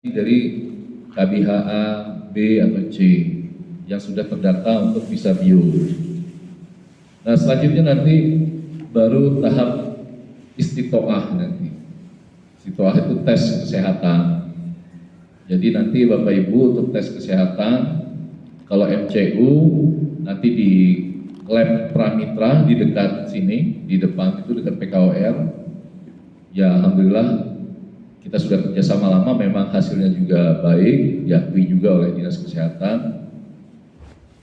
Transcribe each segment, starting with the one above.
dari KBHA B atau C yang sudah terdata untuk visa bio. Nah, selanjutnya nanti baru tahap istitoah nanti. Istitoah itu tes kesehatan. Jadi nanti Bapak Ibu untuk tes kesehatan, kalau MCU nanti di lab Pramitra di dekat sini, di depan itu dekat PKOR. Ya alhamdulillah kita sudah kerjasama lama, memang hasilnya juga baik, diakui juga oleh Dinas Kesehatan.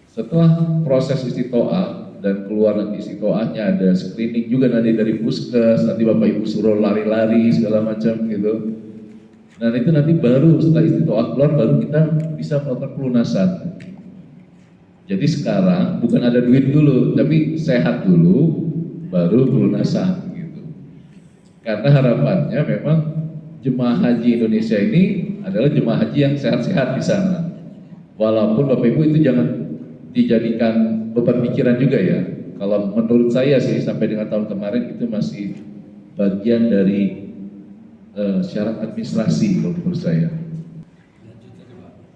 Setelah proses istitoah dan keluar nanti istitoahnya, ada screening juga nanti dari puskes, nanti Bapak Ibu suruh lari-lari segala macam gitu. Nah itu nanti baru setelah istitoah keluar baru kita bisa melakukan pelunasan. Jadi sekarang bukan ada duit dulu, tapi sehat dulu, baru pelunasan gitu. Karena harapannya memang jemaah haji Indonesia ini adalah jemaah haji yang sehat-sehat di sana. Walaupun Bapak Ibu itu jangan dijadikan beban pikiran juga ya. Kalau menurut saya sih sampai dengan tahun kemarin itu masih bagian dari syarat administrasi kalau menurut saya.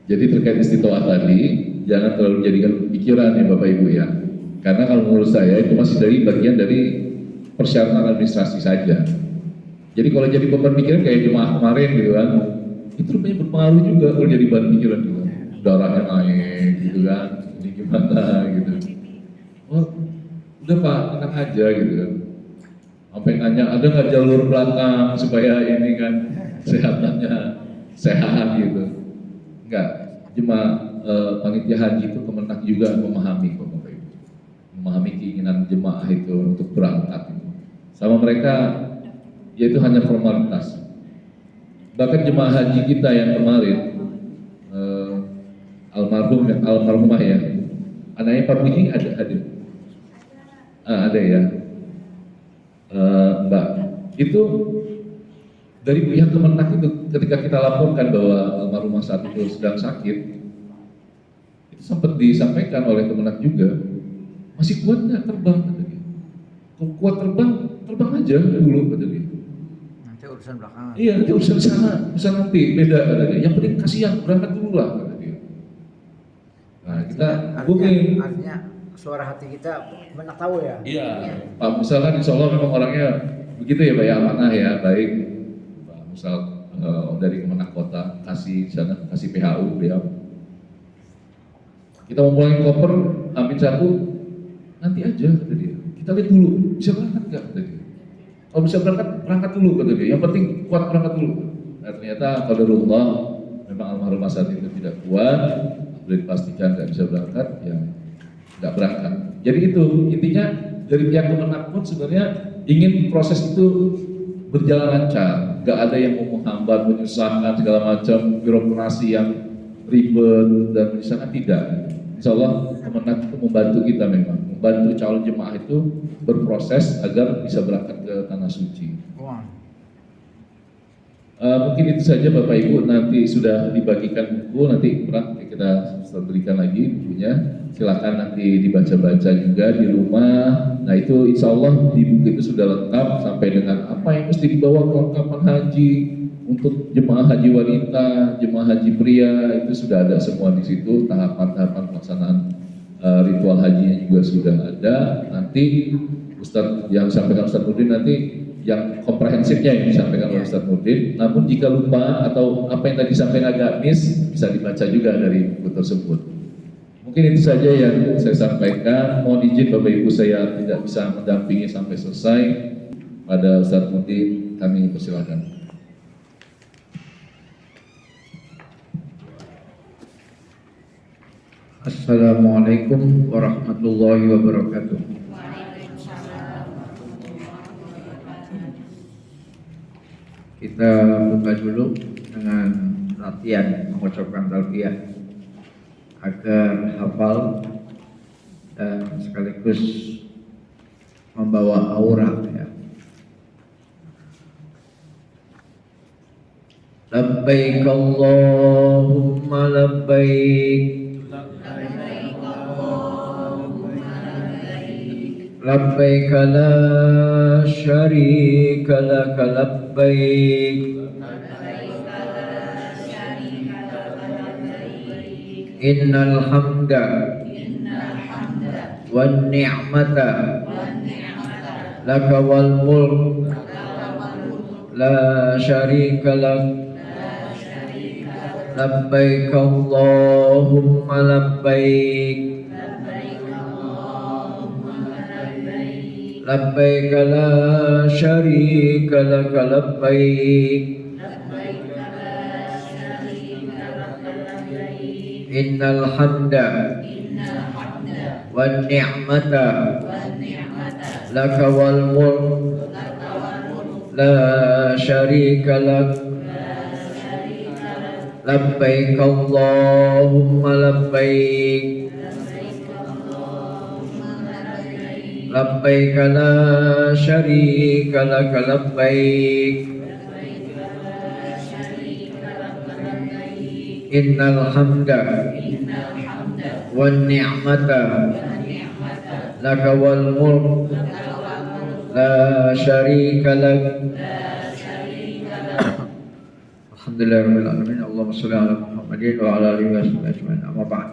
Jadi terkait istitoah tadi, jangan terlalu jadikan pikiran ya Bapak Ibu ya. Karena kalau menurut saya itu masih dari bagian dari persyaratan administrasi saja. Jadi kalau jadi beban pikiran kayak jemaah kemarin gitu kan, itu rupanya berpengaruh juga kalau jadi beban pikiran juga. Darahnya naik gitu kan, ini gimana gitu. Oh, udah Pak, tenang aja gitu kan. Sampai nanya, ada nggak jalur belakang supaya ini kan kesehatannya sehat gitu. Enggak, jemaah panitia haji itu Kemenak juga memahami kok Bapak Ibu. Memahami keinginan jemaah itu untuk berangkat itu. Sama mereka yaitu hanya formalitas. Bahkan jemaah haji kita yang kemarin almarhumah ya, anaknya Pak Puji ada ada ya, Mbak. Itu dari pihak Kemenak itu ketika kita laporkan bahwa almarhumah saat itu sedang sakit, itu sempat disampaikan oleh Kemenak juga, masih kuat nggak terbang kata dia. Kalau kuat terbang aja dulu kata dia. Urusan belakangan. Iya, nanti urusan sana, urusan nanti beda kata dia. Yang penting kasihan berangkat dulu lah kata dia. Nah kita hubungin. Artinya suara hati kita benar tahu ya. Iya. Pak Musal kan insya Allah memang orangnya begitu ya Pak ya, amanah ya, baik. Pak Musal dari Kemenak Kota kasih sana, kasih PHU beliau. Kita mau mulai koper, Amin satu, nanti aja kata dia. Kita lihat dulu, bisa berangkat nggak kata dia. Kalau bisa berangkat dulu kata dia. Yang penting kuat berangkat dulu. Nah ternyata qadarullah memang almarhum saat itu tidak kuat, boleh dipastikan nggak bisa berangkat, ya nggak berangkat. Jadi itu intinya dari pihak Kemenak pun sebenarnya ingin proses itu berjalan lancar, nggak ada yang mau menghambat, menyusahkan segala macam birokrasi yang ribet dan misalkan tidak. Insya Allah Kemenak itu membantu kita memang, membantu calon jemaah itu berproses agar bisa berangkat ke tanah suci. Mungkin itu saja Bapak Ibu, nanti sudah dibagikan buku, nanti kita berikan lagi bukunya, silakan nanti dibaca-baca juga di rumah. Nah itu insya Allah di buku itu sudah lengkap sampai dengan apa yang mesti dibawa kelengkapan haji untuk jemaah haji wanita, jemaah haji pria, itu sudah ada semua di situ, tahapan-tahapan pelaksanaan ritual hajinya juga sudah ada. Nanti Ustadz yang sampaikan Ustadz Nurdin nanti yang komprehensifnya yang disampaikan oleh Ustadz Nurdin. Namun jika lupa atau apa yang tadi disampaikan agak miss, bisa dibaca juga dari buku tersebut. Mungkin itu saja yang saya sampaikan. Mohon izin Bapak Ibu saya tidak bisa mendampingi sampai selesai. Pada Ustadz Nurdin kami persilakan. Assalamualaikum warahmatullahi wabarakatuh. Kita buka dulu dengan latihan mengucapkan talbiyah agar hafal dan sekaligus membawa aura ya. Labbaik Allahumma labbaik, labbaik la syarika laka labbaik, innal hamda wan ni'mata laka wal mulk la syarika lak labbaik Allahumma labbaik labbaik la syarika lak labbaik innal hamda wan ni'mata laka wal mulk la syarika lak labbaik Allahumma labbaik labbaik la syarika lak labbaik innal hamda wan ni'mata laka wal mulk la syarika lak. Alhamdulillahirabbil alamin. Allahumma shalli ala Muhammadin wa ala alihi wasallam ajmain. Amma ba'd.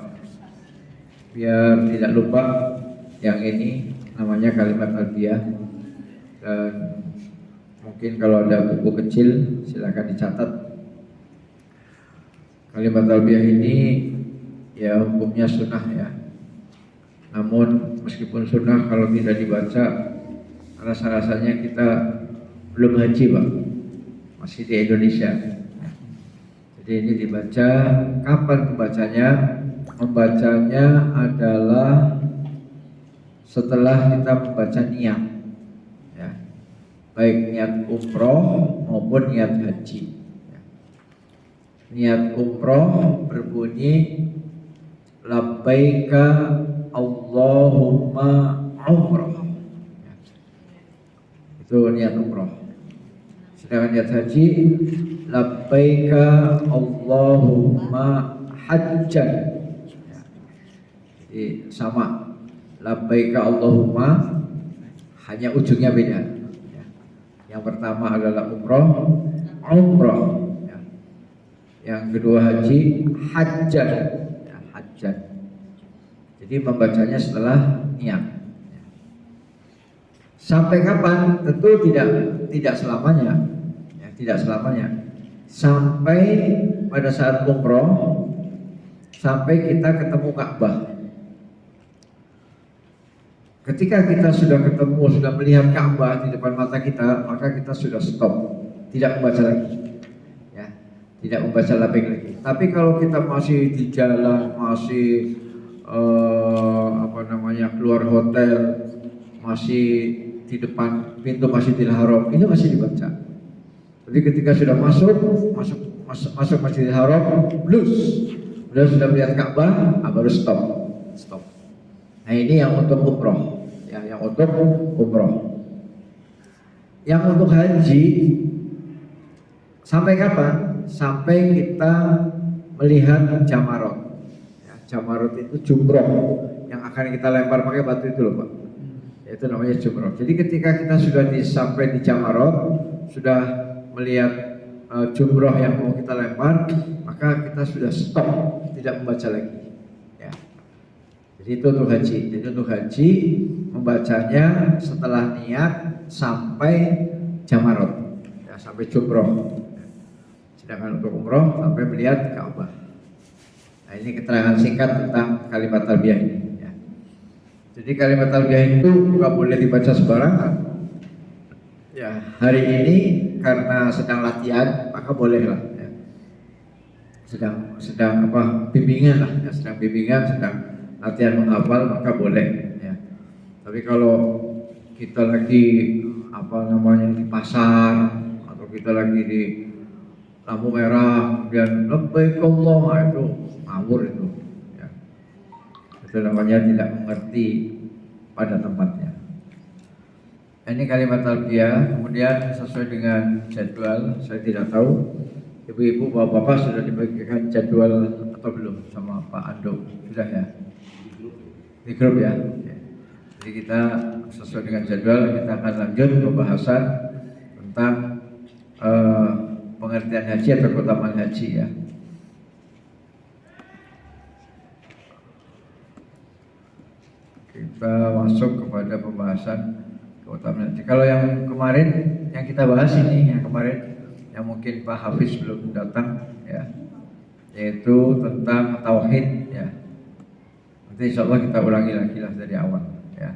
Biar tidak lupa, yang ini namanya kalimat talbiyah, dan mungkin kalau ada buku kecil silakan dicatat. Kalimat talbiyah ini ya hukumnya sunnah ya. Namun meskipun sunnah, kalau tidak dibaca rasa-rasanya kita belum haji, Pak. Masih di Indonesia. Jadi ini dibaca. Kapan membacanya? Membacanya adalah setelah kita membaca niat ya. Baik niat umroh maupun niat haji ya. Niat umroh berbunyi labbaika Allahumma umroh ya. Itu niat umroh. Sedangkan niat haji labbaika Allahumma hajjan ya. Jadi sama, labbaika Allahumma, hanya ujungnya beda ya. Yang pertama adalah umroh ya. Yang kedua haji, hajjan ya, hajjan. Jadi membacanya setelah niat ya. Sampai kapan? Tentu tidak selamanya ya, tidak selamanya. Sampai pada saat umroh, sampai kita ketemu Ka'bah. Ketika kita sudah ketemu, sudah melihat Ka'bah di depan mata kita, maka kita sudah stop, tidak membaca lagi ya, tidak membaca labbaik lagi. Tapi kalau kita masih di jalan, masih keluar hotel, masih di depan pintu Masjidil Haram, ini masih dibaca. Jadi ketika sudah masuk Masjidil Haram, sudah melihat Ka'bah, baru stop. Nah ini yang untuk umroh ya, yang untuk umroh. Yang untuk haji sampai kapan? Sampai kita melihat jamarot ya, jamarot itu jumroh yang akan kita lempar pakai batu itu loh, Pak. Itu namanya jumroh. Jadi ketika kita sudah sampai di jamarot, sudah melihat jumroh yang mau kita lempar, maka kita sudah stop, tidak membaca lagi ya. Jadi itu untuk haji. Jadi untuk haji membacanya setelah niat sampai jamarot ya, sampai jumroh. Sedangkan untuk umroh sampai melihat Ka'bah. Nah ini keterangan singkat tentang kalimat talbiyah ini ya. Jadi kalimat talbiyah itu nggak boleh dibaca sembarangan ya. Hari ini karena sedang latihan, maka bolehlah ya. Sedang bimbingan lah ya, sedang latihan menghafal, maka boleh ya. Tapi kalau kita lagi di pasar, atau kita lagi di lampu merah dan labbaik Allah, itu ngawur itu ya. Itu namanya tidak mengerti pada tempatnya. Ini kalimat talbiyah. Kemudian sesuai dengan jadwal, saya tidak tahu ibu-ibu, bapak-bapak sudah dibagikan jadwal atau belum sama Pak Ando? Sudah ya? Di grup ya? Jadi kita sesuai dengan jadwal, kita akan lanjut pembahasan tentang pengertian haji atau keutamaan haji ya. kita masuk kepada pembahasan keutamaan haji. Kalau yang kemarin yang kita bahas ini, yang kemarin yang mungkin Pak Hafiz belum datang ya, yaitu tentang tauhid ya. Nanti insya Allah kita ulangi lagi lah dari awal ya.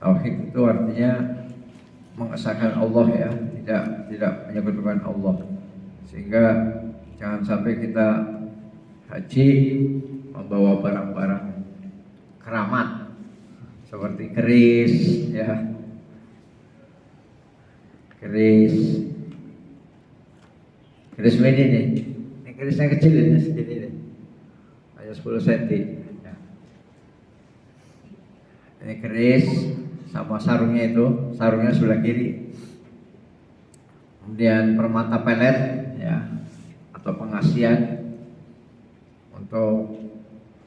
Tauhid itu artinya mengesahkan Allah ya, tidak menyekutukan Allah. Sehingga jangan sampai kita haji membawa barang-barang keramat seperti keris ya. Keris ini nih. Ini kerisnya kecil ini segini nih. Hanya 10 cm ya. Ini keris sama sarungnya itu, sarungnya sebelah kiri. Kemudian permata pelet ya, atau pengasian untuk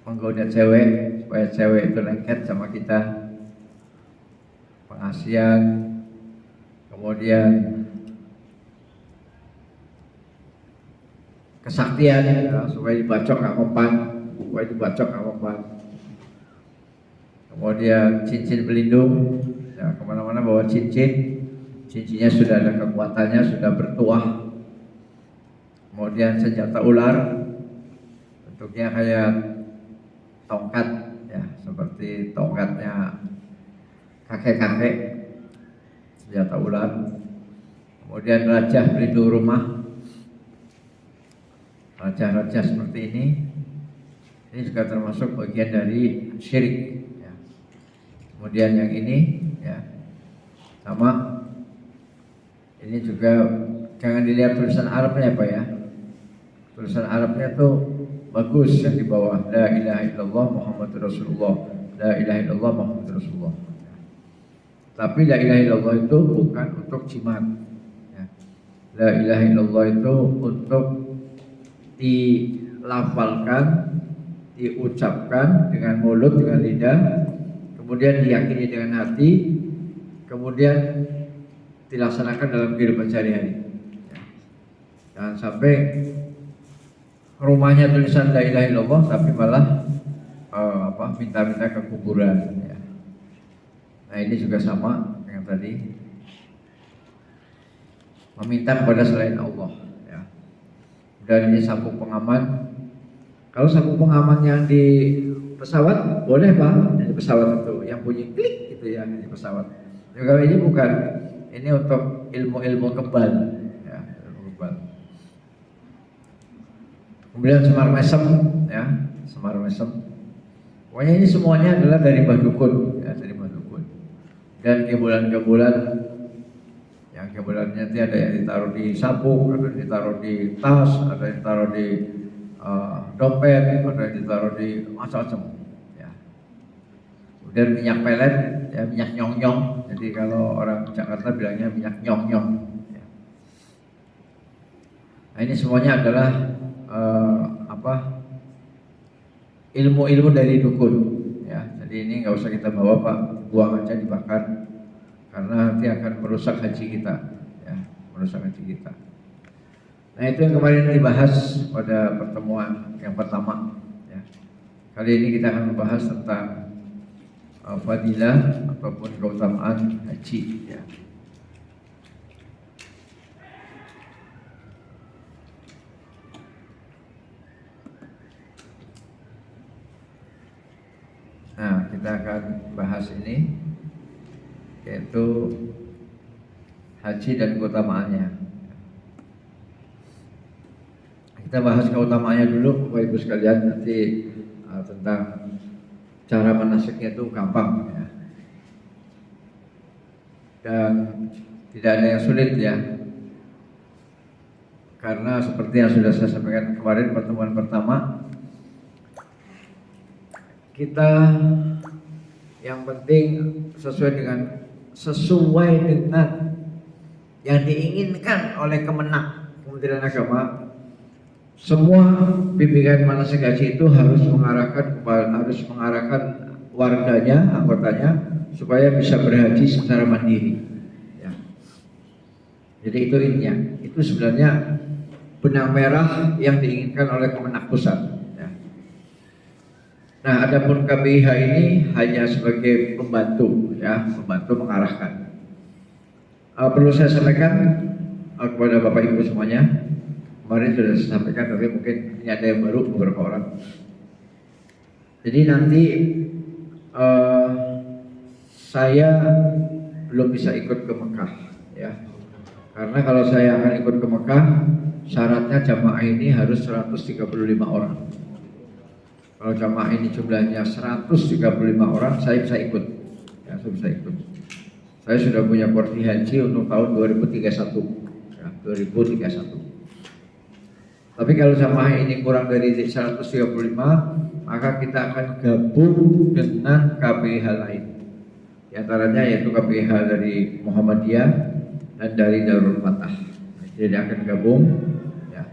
menggoda cewek supaya cewek itu lengket sama kita. Pengasian, kemudian kesaktian ya, supaya dibacok nggak mempan, kemudian cincin pelindung ya, kemana-mana bawa cincinnya sudah ada kekuatannya, sudah bertuah. Kemudian senjata ular, bentuknya kayak tongkat ya, seperti tongkatnya kakek-kakek, senjata ular. Kemudian rajah pelindung rumah, rajah-rajah seperti ini juga termasuk bagian dari syirik ya. Kemudian yang ini ya sama, ini juga jangan dilihat tulisan Arabnya Pak ya, tulisan Arabnya tuh bagus yang di bawah, la ilaha illallah Muhammadur Rasulullah, la ilaha illallah Muhammadur Rasulullah. Tapi la ilaha illallah itu bukan untuk jimat ya. La ilaha illallah itu untuk dilafalkan, diucapkan dengan mulut, dengan lidah, kemudian diyakini dengan hati, kemudian dilaksanakan dalam kehidupan sehari-hari. Jangan sampai rumahnya tulisan la ilaha illallah tapi malah minta-minta ke kuburan ya. Nah ini juga sama dengan tadi, meminta kepada selain Allah ya. Dan ini sabuk pengaman. Kalau sabuk pengaman yang di pesawat boleh Pak, yang di pesawat itu yang bunyi klik gitu ya, di pesawat. Ya, kalau ini bukan, ini untuk ilmu-ilmu kebal ya, ilmu kebal. Kemudian semar mesem ya, semar mesem. Pokoknya ini semuanya adalah dari Mbah Dukun ya, dari Mbah Dukun. Dan kebulan-kebulan, yang kebulannya nanti ada yang ditaruh di sabuk, ada yang ditaruh di tas, ada yang ditaruh di dompet, ada yang ditaruh di macam-macam ya. Kemudian minyak pelet ya, minyak nyong-nyong. Jadi kalau orang Jakarta bilangnya minyak nyong-nyong ya. Nah ini semuanya adalah ilmu-ilmu dari dukun ya. Jadi ini nggak usah kita bawa Pak, buang aja, dibakar, karena nanti akan merusak haji kita ya, merusak haji kita. Nah itu yang kemarin dibahas pada pertemuan yang pertama ya. Kali ini kita akan membahas tentang fadilah ataupun keutamaan haji ya. Nah kita akan bahas ini, yaitu haji dan keutamaannya. Kita bahas keutamaannya dulu Bapak Ibu sekalian, nanti tentang cara manasiknya itu gampang ya. Dan tidak ada yang sulit ya. Karena seperti yang sudah saya sampaikan kemarin pertemuan pertama, kita yang penting sesuai dengan yang diinginkan oleh Kementerian Agama. Semua bimbingan manasik haji itu harus mengarahkan warganya, anggotanya supaya bisa berhaji secara mandiri. Ya. Jadi itu intinya. Itu sebenarnya benang merah yang diinginkan oleh Kemenak Pusat. Ya. Nah, adapun KBIH ini hanya sebagai pembantu, ya, pembantu mengarahkan. Perlu saya sampaikan kepada Bapak Ibu semuanya, kemarin sudah saya sampaikan, tapi mungkin ini ada yang baru beberapa orang. Jadi nanti saya belum bisa ikut ke Mekah, ya, karena kalau saya akan ikut ke Mekah, syaratnya jamaah ini harus 135 orang. Kalau jamaah ini jumlahnya 135 orang, saya bisa ikut. Ya, saya bisa ikut. Saya sudah punya porsi haji untuk tahun 2031. Ya, 2031. Tapi kalau jamaah ini kurang dari 135, maka kita akan gabung dengan KBIH lain. Di antaranya yaitu KBIH dari Muhammadiyah dan dari Darul Fatah. Jadi akan gabung. Ya.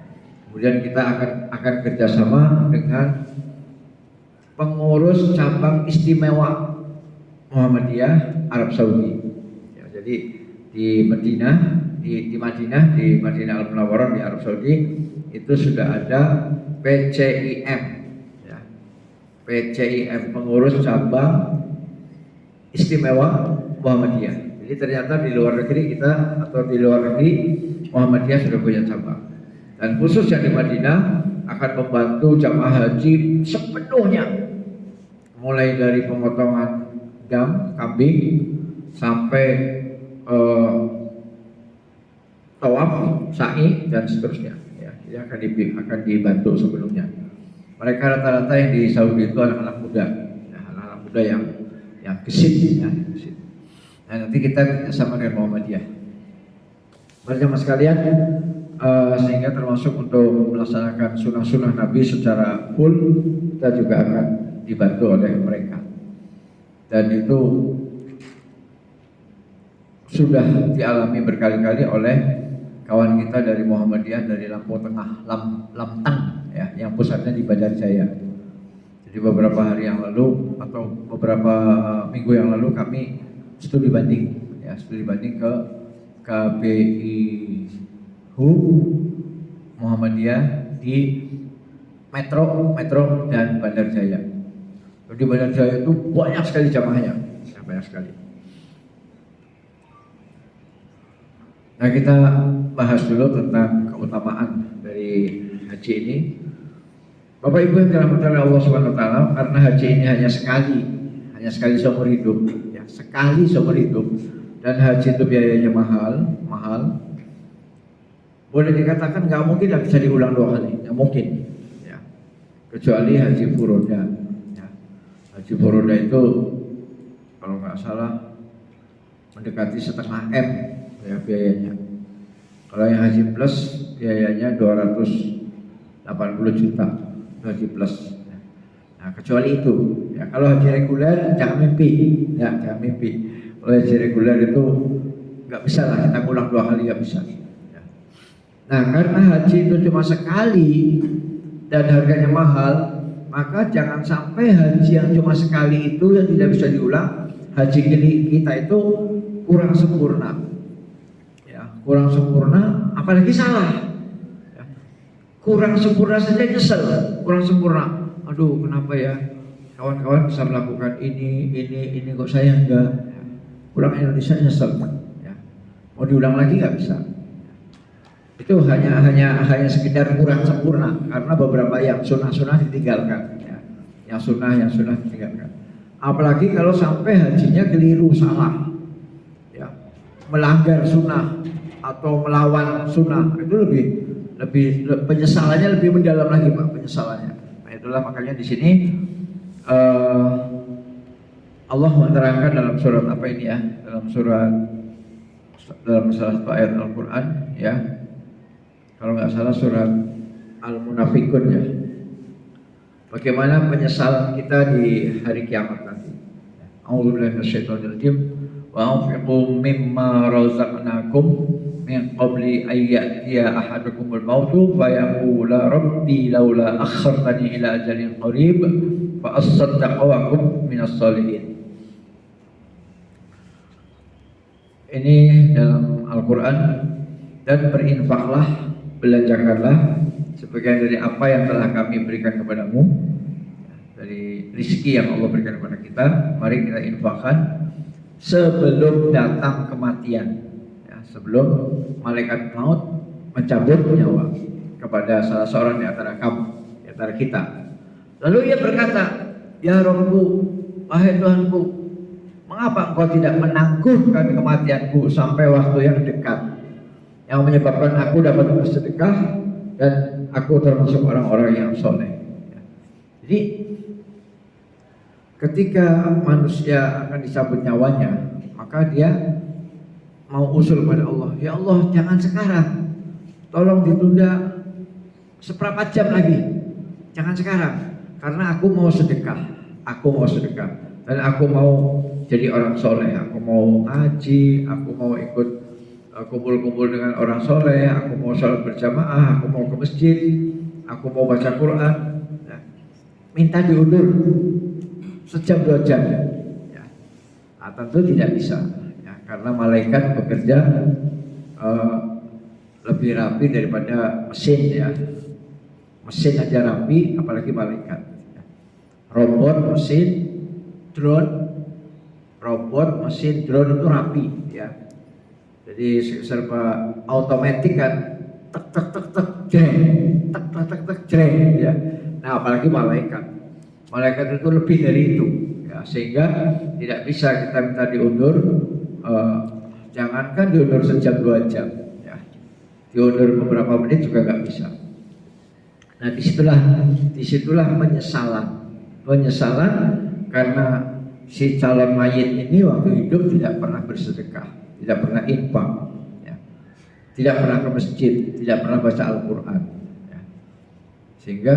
Kemudian kita akan kerjasama dengan pengurus cabang istimewa Muhammadiyah Arab Saudi. Ya, jadi di Madinah, di Madinah Al Munawwarah di Arab Saudi itu sudah ada PCIM, ya. PCIM pengurus cabang istimewa Muhammadiyah. Jadi ternyata di luar negeri Muhammadiyah sudah punya cabang. Dan khusus yang di Madinah akan membantu jamaah haji sepenuhnya, mulai dari pemotongan kambing sampai tawaf, sa'i dan seterusnya. Ya, ini akan dibantu sebelumnya. Mereka rata-rata yang di Saudi itu anak-anak muda, ya, anak-anak muda yang gesit, ya, gesit. Nah, nanti kita sama dengan Muhammadiyah. Berjamaah sekalian, sehingga termasuk untuk melaksanakan sunnah-sunnah Nabi secara full, kita juga akan dibantu oleh mereka. Dan itu sudah dialami berkali-kali oleh kawan kita dari Muhammadiyah dari Lampung Tengah, Lamtang, ya, yang pusatnya di Banjarjaya. Jadi beberapa hari yang lalu atau beberapa minggu yang lalu kami studi banding ke KBIHU Muhammadiyah di Metro dan Banjarjaya. Di Banjarjaya itu banyak sekali jamaahnya, ya, banyak sekali. Nah, kita bahas dulu tentang keutamaan dari haji ini. Bapak Ibu yang dirahmati oleh Allah Subhanahu wa taala, karena haji ini hanya sekali seumur hidup, ya, sekali seumur hidup, dan haji itu biayanya mahal. Boleh dikatakan nggak mungkin bisa diulang 2 kali, nggak mungkin, ya. Kecuali haji furoda. Ya. Haji furoda itu kalau nggak salah mendekati 1,5 M, ya, biayanya. Kalau yang haji plus biayanya 280 juta haji plus. Nah, kecuali itu, ya, kalau haji reguler jangan mimpi, ya, jangan mimpi. Kalau haji reguler itu nggak bisa lah kita ulang 2 kali, nggak bisa. Ya. Nah, karena haji itu cuma sekali dan harganya mahal, maka jangan sampai haji yang cuma sekali itu yang tidak bisa diulang, haji kita itu kurang sempurna. Kurang sempurna, apalagi salah. Ya. Kurang sempurna saja nyesel, kurang sempurna. Aduh, kenapa ya kawan-kawan bisa melakukan ini kok saya enggak. Ya. Pulang Indonesia nyesel. Ya. Mau diulang lagi nggak bisa. Itu hanya sekedar kurang sempurna karena beberapa yang sunnah ditinggalkan. Ya. Yang sunnah ditinggalkan. Apalagi kalau sampai hajinya keliru, salah, ya, melanggar sunnah atau melawan sunnah, itu lebih penyesalannya lebih mendalam lagi, Pak, penyesalannya. Nah, itulah makanya di sini Allah menerangkan dalam surat apa ini, ya, dalam salah satu ayat Al-Quran, ya, kalau nggak salah surat Al-Munafikun, ya, bagaimana penyesalan kita di hari kiamat nanti. A'udzubillahi minasyaitonir rajim. Wa anfiqu mimma razaqnakum min qabli ayyatiya ahadukumul mautu fa yaqula rabbi laula akhartani ila ajalin qarib fa asaddaqu wa akum minas shalihin. Ini dalam Al-Quran. Dan berinfaklah, belanjakanlah sebagian dari apa yang telah kami berikan kepadamu dari rizki yang Allah berikan kepada kita, mari kita infakkan sebelum datang kematian, ya, sebelum malaikat maut mencabut nyawa kepada salah seorang di antara kamu, di antara kita. Lalu ia berkata, ya Rabbu, wahai Tuhanku, mengapa engkau tidak menangguhkan kematianku sampai waktu yang dekat, yang menyebabkan aku dapat bersedekah dan aku termasuk orang-orang yang soleh. Jadi ketika manusia akan dicabut nyawanya, maka dia mau usul pada Allah, ya Allah jangan sekarang, tolong ditunda seperempat jam lagi, jangan sekarang, karena aku mau sedekah, dan aku mau jadi orang soleh, aku mau ngaji, aku mau ikut kumpul-kumpul dengan orang soleh, aku mau sholat berjamaah, aku mau ke masjid, aku mau baca Quran, ya. Minta diundur sejam 2 jam, ya. Nah, tentu tidak bisa, ya, karena malaikat bekerja lebih rapi daripada mesin, ya. Mesin aja rapi, apalagi malaikat, ya. Robot, mesin, drone, robot, mesin, drone itu rapi, ya. Jadi serba otomatis kan, tek tek tek tek jreng, tek tek tek tek jreng, ya. Nah apalagi malaikat itu lebih dari itu, ya, sehingga tidak bisa kita minta diundur, jangankan diundur sejam 2 jam, ya, diundur beberapa menit juga nggak bisa. Nah disitulah penyesalan karena si calon mayit ini waktu hidup tidak pernah bersedekah, tidak pernah infak, ya, tidak pernah ke masjid, tidak pernah baca Al-Quran, ya. Sehingga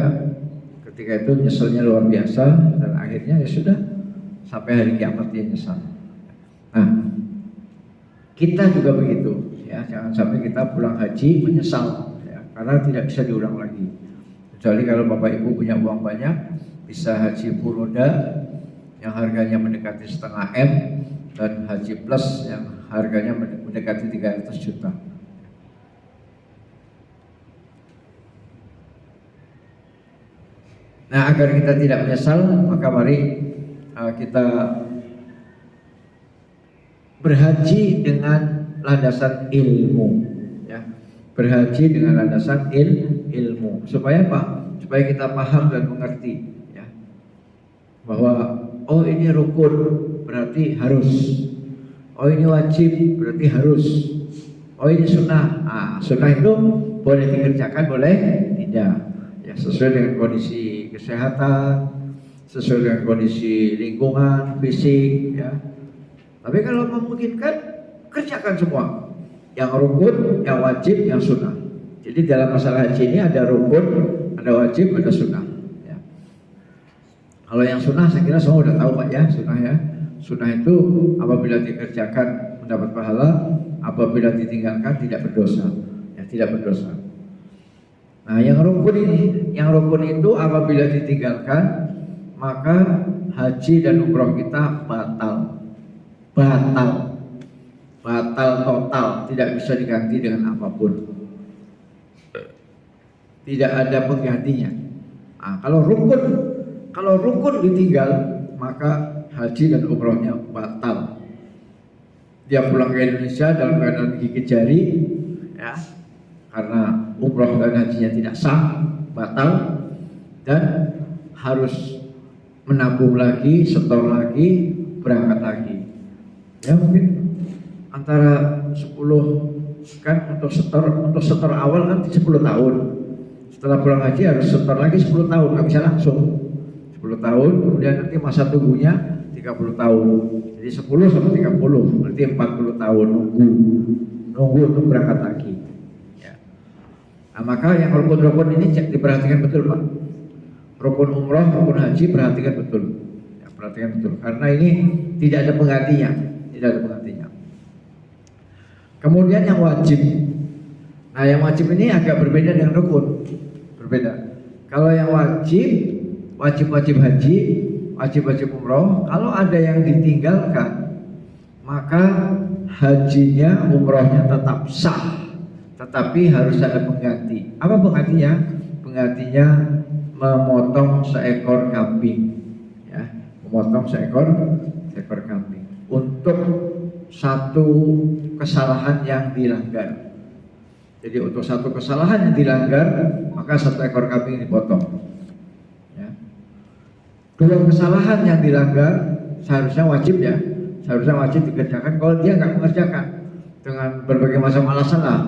ketika itu nyeselnya luar biasa dan akhirnya ya sudah sampai hari kiamat dia nyesal. Nah kita juga begitu, ya, jangan sampai kita pulang haji menyesal, ya, karena tidak bisa diulang lagi. Kecuali kalau Bapak Ibu punya uang banyak, bisa haji furoda yang harganya mendekati 0,5 M dan haji plus yang harganya mendekati 300 juta. Nah agar kita tidak menyesal, maka mari kita berhaji dengan landasan ilmu, ya. Berhaji dengan landasan ilmu. Supaya apa? Supaya kita paham dan mengerti, ya, bahwa oh ini rukun berarti harus, oh ini wajib berarti harus, oh ini sunnah. Sunnah itu boleh dikerjakan, boleh tidak, ya, sesuai dengan kondisi kesehatan, sesuai dengan kondisi lingkungan, fisik, ya. Tapi kalau memungkinkan, kerjakan semua, yang rukun, yang wajib, yang sunnah. Jadi dalam masalah haji ini ada rukun, ada wajib, ada sunnah, ya. Kalau yang sunnah saya kira semua udah tahu Pak, ya, sunnah, ya. Sunnah itu apabila dikerjakan mendapat pahala, apabila ditinggalkan tidak berdosa, ya, tidak berdosa. Nah yang rukun itu apabila ditinggalkan maka haji dan umroh kita batal total, tidak bisa diganti dengan apapun, tidak ada penggantinya. Nah, kalau rukun ditinggal maka haji dan umrohnya batal. Dia pulang ke Indonesia dalam keadaan gigit jari, ya, karena umroh dan hajinya tidak sah, batal, dan harus menabung lagi, setor lagi, berangkat lagi. Ya mungkin antara 10 kan untuk setor awal kan 10 tahun. Setelah pulang haji harus setor lagi 10 tahun, nggak bisa langsung 10 tahun, kemudian nanti masa tunggunya 30 tahun. Jadi 10 sampai 30, berarti 40 tahun nunggu untuk berangkat lagi, ya. Nah, maka yang rukun-rukun ini diperhatikan betul Pak. Rukun umroh, rukun haji perhatikan betul, ya, perhatikan betul, karena ini tidak ada penggantinya, Kemudian yang wajib. Nah yang wajib ini agak berbeda dengan rukun, berbeda. Kalau yang wajib haji, wajib umroh, kalau ada yang ditinggalkan maka hajinya, umrohnya tetap sah, tetapi harus ada pengganti. Apa penggantinya? Penggantinya memotong seekor kambing, ya, memotong seekor kambing untuk satu kesalahan yang dilanggar. Jadi untuk satu kesalahan yang dilanggar maka satu ekor kambing dipotong. Ya. Dua kesalahan yang dilanggar seharusnya wajib dikerjakan. Kalau dia nggak mengerjakan dengan berbagai macam alasan lah,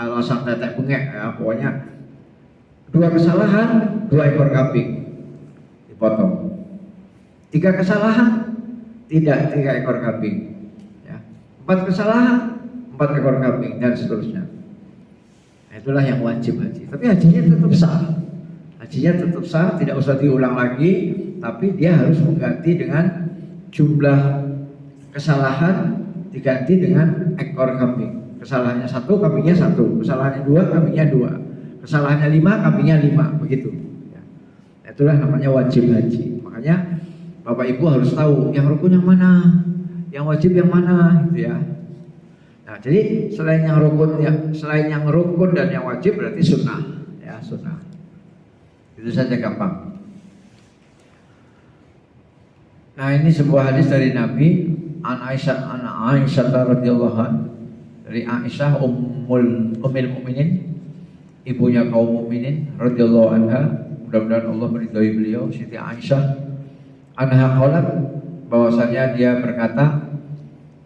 alasan tetek bengek, ya, pokoknya dua kesalahan, dua ekor kambing dipotong. Tiga kesalahan, tidak tiga ekor kambing. Ya. Empat kesalahan, empat ekor kambing dan seterusnya. Nah, itulah yang wajib haji. Tapi hajinya tetap sah. Hajinya tetap sah, tidak usah diulang lagi, tapi dia harus mengganti dengan jumlah kesalahan diganti dengan ekor kambing. Kesalahannya satu, kambingnya satu. Kesalahannya dua, kambingnya dua. Kesalahannya lima, kambingnya lima. Begitu. Ya. Itulah namanya wajib haji. Makanya Bapak Ibu harus tahu yang rukun yang mana, yang wajib yang mana, gitu ya. Nah, jadi selain yang rukun dan yang wajib berarti sunnah, ya, sunnah. Itu saja gampang. Nah, ini sebuah hadis dari Nabi an Aisyah radhiyallahu anha, dari Aisyah ummul mukminin, ibunya kaum mukminin radhiyallahu anha, mudah-mudahan Allah meridhai beliau, Siti Aisyah anha qalat, bahwasanya dia berkata,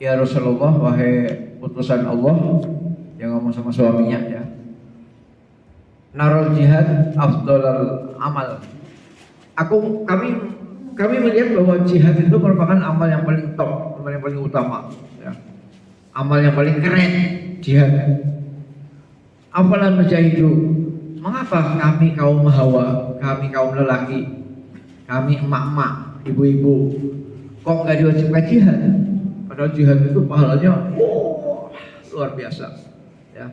ya Rasulullah, wahai utusan Allah, yang ngomong sama suaminya, ya, narol jihad afdolal amal. Kami melihat bahwa jihad itu merupakan amal yang paling top, amal yang paling utama, ya. Amal yang paling keren, jihad. Apalan mujahidu, mengapa kami kaum hawa, kami kaum lelaki, kami emak-emak, ibu-ibu, kok nggak diwajibkan jihad? Padahal jihad itu pahalanya luar biasa, ya.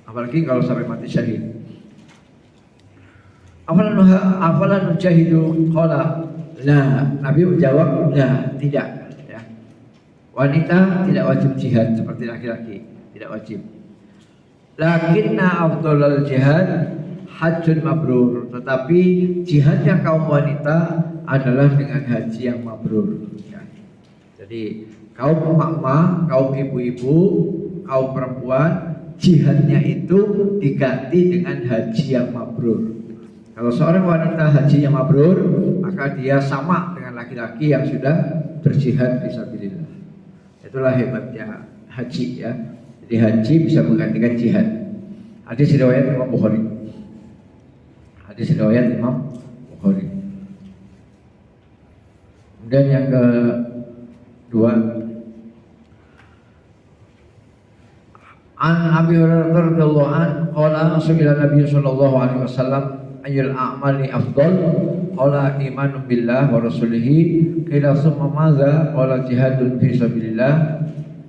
Apalagi kalau sampai mati syahid. Apalan mujahidu qala la, Nabi menjawab la, tidak, ya. Wanita tidak wajib jihad seperti laki-laki, tidak wajib. Lakinna afdhalul jihad hajjun mabrur, tetapi jihadnya kaum wanita adalah dengan haji yang mabrur, ya. Jadi kaum emak-emak, kaum ibu-ibu, kaum perempuan, jihadnya itu diganti dengan haji yang mabrur. Kalau seorang wanita hajinya mabrur, maka dia sama dengan laki-laki yang sudah berjihad fisabilillah. Itulah hebatnya haji, ya. Jadi haji bisa menggantikan jihad. Hadis riwayat Imam Bukhari. Hadis riwayat Imam Bukhari. Kemudian yang kedua, an Abi Hurairah radhiyallahu anhu qala qala Nabi sallallahu alaihi wasallam ayyul a'mali afdal qala imanun billah wa rasulihi qila summa madza qala jihadun fi sabilillah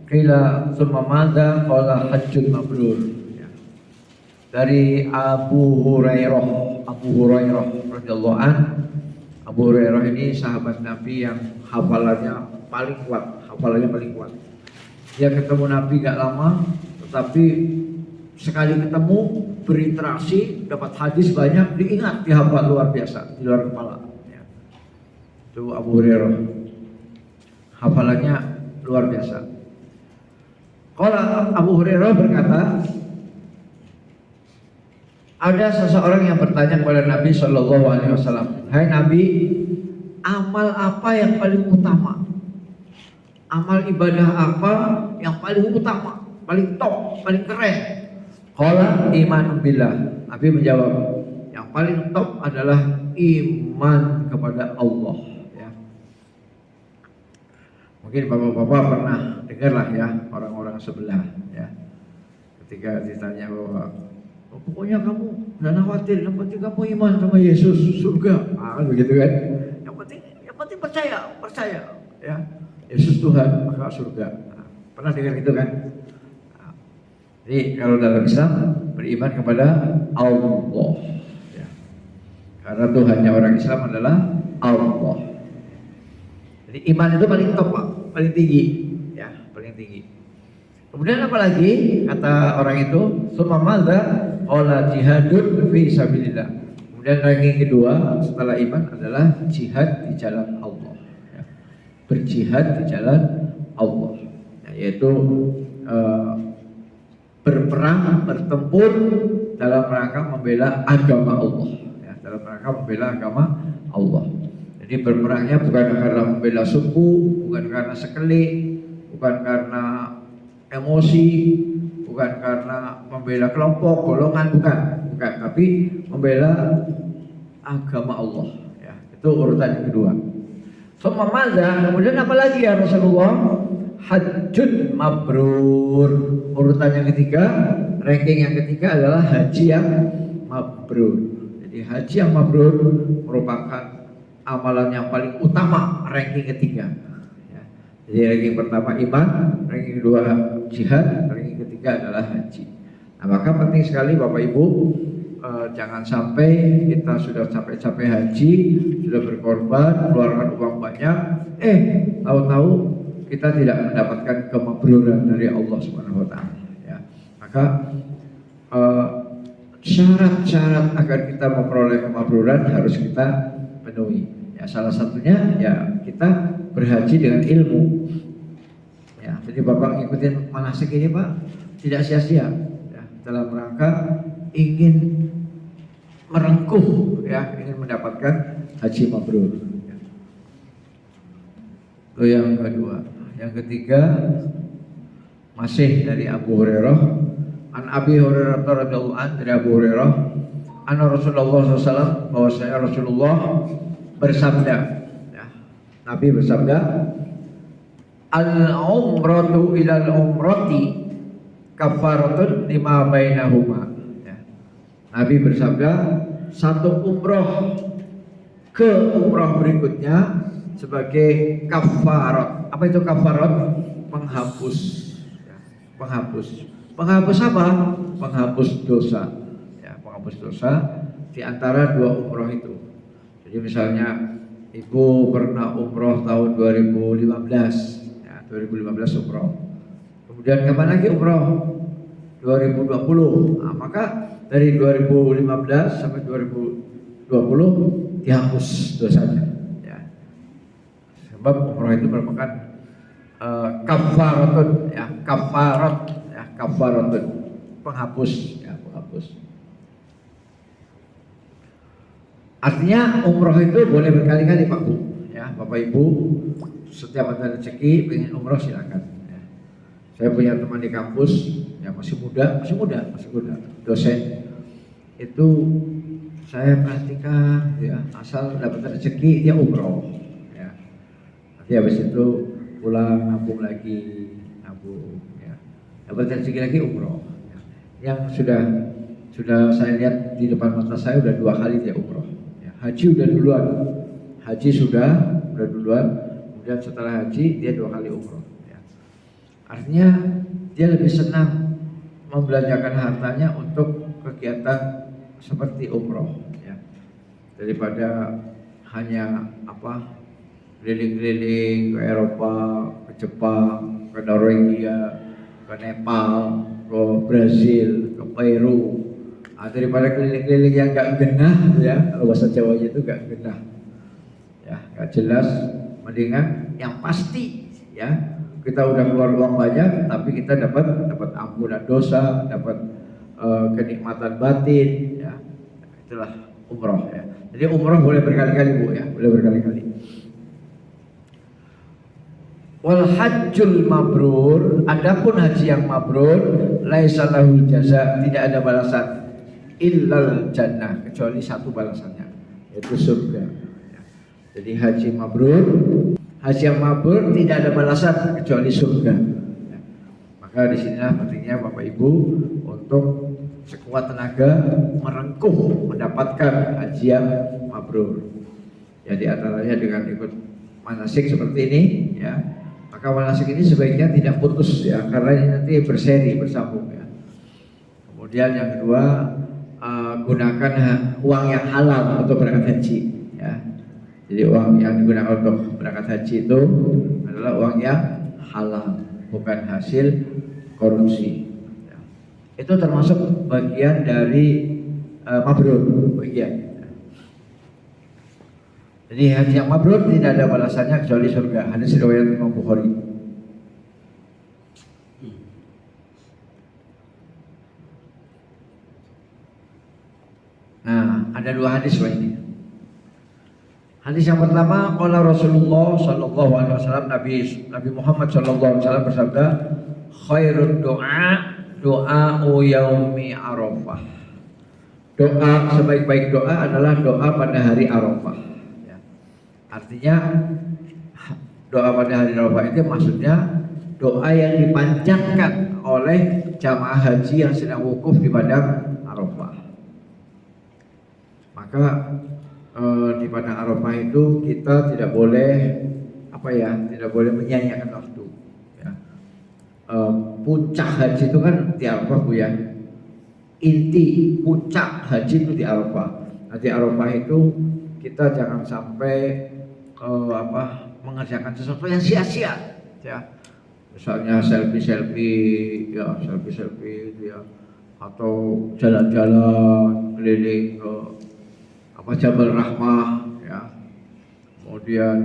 qila summa madza qala hajjun mabrur, ya. Dari Abu Hurairah radhiyallahu anhu. Abu Hurairah ini sahabat Nabi yang hafalannya paling kuat. Dia ketemu Nabi gak lama, tetapi sekali ketemu, berinteraksi, dapat hadis banyak, diingat, dihafal luar biasa, di luar kepala, ya. Itu Abu Hurairah, hafalannya luar biasa. Kalau Abu Hurairah berkata, ada seseorang yang bertanya kepada Nabi Shallallahu Alaihi Wasallam, hai Nabi, amal apa yang paling utama? Amal ibadah apa yang paling utama, paling top, paling keren? Qala imanun billah. Nabi menjawab, yang paling top adalah iman kepada Allah, ya. Mungkin bapak-bapak pernah dengarlah, ya, orang-orang sebelah, ya, ketika ditanya bahwa pokoknya kamu jangan khawatir, yang penting kamu iman sama Yesus, surga, kan begitu kan? Yang penting percaya, ya, Yesus Tuhan maka surga. Nah, pernah dengar gitu kan? Nah, jadi kalau dalam Islam beriman kepada Allah, ya. Karena Tuhannya orang Islam adalah Allah. Jadi iman itu paling top, Pak, paling tinggi, ya, paling tinggi. Kemudian apa lagi kata orang itu? Summa madza qala jihadun fi sabilillah. Kemudian Kemudian ranking kedua setelah iman adalah jihad di jalan Allah. Ya. Berjihad di jalan Allah, ya, yaitu berperang, bertempur dalam rangka membela agama Allah. Ya, dalam rangka membela agama Allah. Jadi berperangnya bukan karena membela suku, bukan karena sekelik, bukan karena emosi, bukan karena membela kelompok, golongan, bukan, tapi membela agama Allah. Ya, itu urutan yang kedua. Kemudian apa lagi ya Rasulullah? Hajjun mabrur. Urutan yang ketiga, ranking yang ketiga adalah haji yang mabrur. Jadi haji yang mabrur merupakan amalan yang paling utama, ranking ketiga. Ya. Jadi ranking pertama iman, ranking kedua jihad, ranking ketiga adalah haji. Nah, maka penting sekali Bapak Ibu, jangan sampai kita sudah capek-capek haji, sudah berkorban, keluarkan uang banyak, tahu-tahu kita tidak mendapatkan kemabruran dari Allah Subhanahu wa taala, ya. Maka syarat-syarat agar kita memperoleh kemabruran harus kita penuhi. Ya, salah satunya ya kita berhaji dengan ilmu. Ya, jadi Bapak ngikutin manasik ini Pak tidak sia-sia, ya, dalam rangka ingin merengkuh, ya, ingin mendapatkan haji mabrur. Ya. Itu yang kedua. Yang ketiga masih dari Abu Hurairah. An Abi Hurairah radhiyallahu anhu, dari Abu Hurairah, anna Rasulullah SAW, bahwasanya Rasulullah bersabda, ya, Nabi bersabda, al-umratu ilal umrati kafaratun lima bainahuma. Ya. Nabi bersabda, satu umroh ke umroh berikutnya sebagai kafarat. Apa itu kafarat? Penghapus, ya, penghapus. Penghapus apa? Penghapus dosa. Ya, penghapus dosa di antara dua umroh itu. Jadi misalnya Ibu pernah umroh tahun 2015, ya, 2015 umroh. Kemudian kapan lagi umroh? 2020. Nah, maka dari 2015 sampai 2020 dihapus dosanya. Sebab umroh itu merupakan kafaratun, ya, kafarat, ya, kafaratun, penghapus, ya, penghapus. Artinya umroh itu boleh berkali-kali Pak Bu, ya, Bapak Ibu, setiap ada rezeki pengen umroh silakan. Ya. Saya punya teman di kampus, ya, masih muda, dosen. Itu saya perhatikan, ya, asal dapat rezeki dia umroh. Ya, habis itu pulang nabung lagi, ya. Dapat rezeki lagi umroh. Ya. Yang sudah saya lihat di depan mata saya udah 2 kali dia umroh. Ya. Haji udah duluan, kemudian setelah haji dia 2 kali umroh. Ya. Artinya dia lebih senang membelanjakan hartanya untuk kegiatan seperti umroh, ya, daripada hanya keliling-keliling ke Eropa, ke Jepang, ke Norwegia, ke Nepal, ke Brazil, ke Peru. Daripada keliling-keliling yang gak genah, ya, kalau bahasa Jawanya itu gak genah, ya, gak jelas. Mendingan yang pasti, ya, kita udah keluar uang banyak, tapi kita dapat ampunan dosa, dapat kenikmatan batin, ya, itulah umroh, ya. Jadi umroh boleh berkali-kali Bu, ya, boleh berkali-kali. Wal hajjul mabrur, adapun haji yang mabrur, laisa lahul jaza, tidak ada balasan illal jannah, kecuali satu balasannya, yaitu surga. Ya. Jadi haji yang mabrur tidak ada balasan kecuali surga. Ya. Maka disinilah pentingnya Bapak Ibu untuk sekuat tenaga merengkuh mendapatkan haji yang mabrur. Ya, di antaranya dengan ikut manasik seperti ini, ya. Maka manasik ini sebaiknya tidak putus, ya, karena ini nanti berseri, bersambung, ya. Kemudian yang kedua, gunakan uang yang halal untuk berangkat haji, ya. Jadi uang yang digunakan untuk berangkat haji itu adalah uang yang halal, bukan hasil korupsi, ya. Itu termasuk bagian dari mabrur, bagian. Jadi haji yang mabrur tidak ada balasannya kecuali surga. Hadis riwayat Imam Bukhari. Nah, ada dua hadis ini. Hadis yang pertama, qala Rasulullah sallallahu alaihi wasallam, Nabi Muhammad sallallahu alaihi wasallam bersabda, khairud doa yaumi Arafah. Doa sebaik-baik doa adalah doa pada hari Arafah. Ya. Artinya doa pada hari Arafah itu maksudnya doa yang dipanjatkan oleh jamaah haji yang sedang wukuf di padang Arafah. Maka di padang Arafah itu kita tidak boleh tidak boleh menyia-nyiakan waktu. Ya. Puncak haji itu kan di Arafah, Bu ya. Inti puncak haji itu di Arafah. Nah, di Arafah itu kita jangan sampai mengerjakan sesuatu yang sia-sia, ya. Misalnya selfie itu ya, atau jalan-jalan keliling ke Jabal Rahmah, ya. Kemudian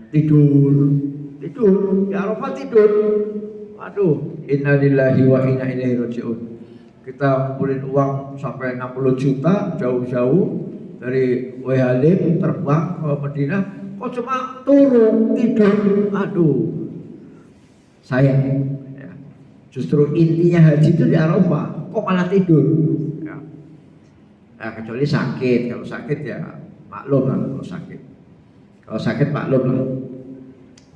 tidur di Arafah tidur. Aduh, innalillahi wa inna ilaihi rajiun. Kita ngumpulin uang sampai 60 juta jauh-jauh dari Halim terbang ke Madinah, kok cuma turun tidur. Aduh, sayang ya. Justru intinya haji itu di Arafah, kok malah tidur ya. Nah, kecuali sakit. Kalau sakit ya maklum lah. Kalau sakit maklum lah.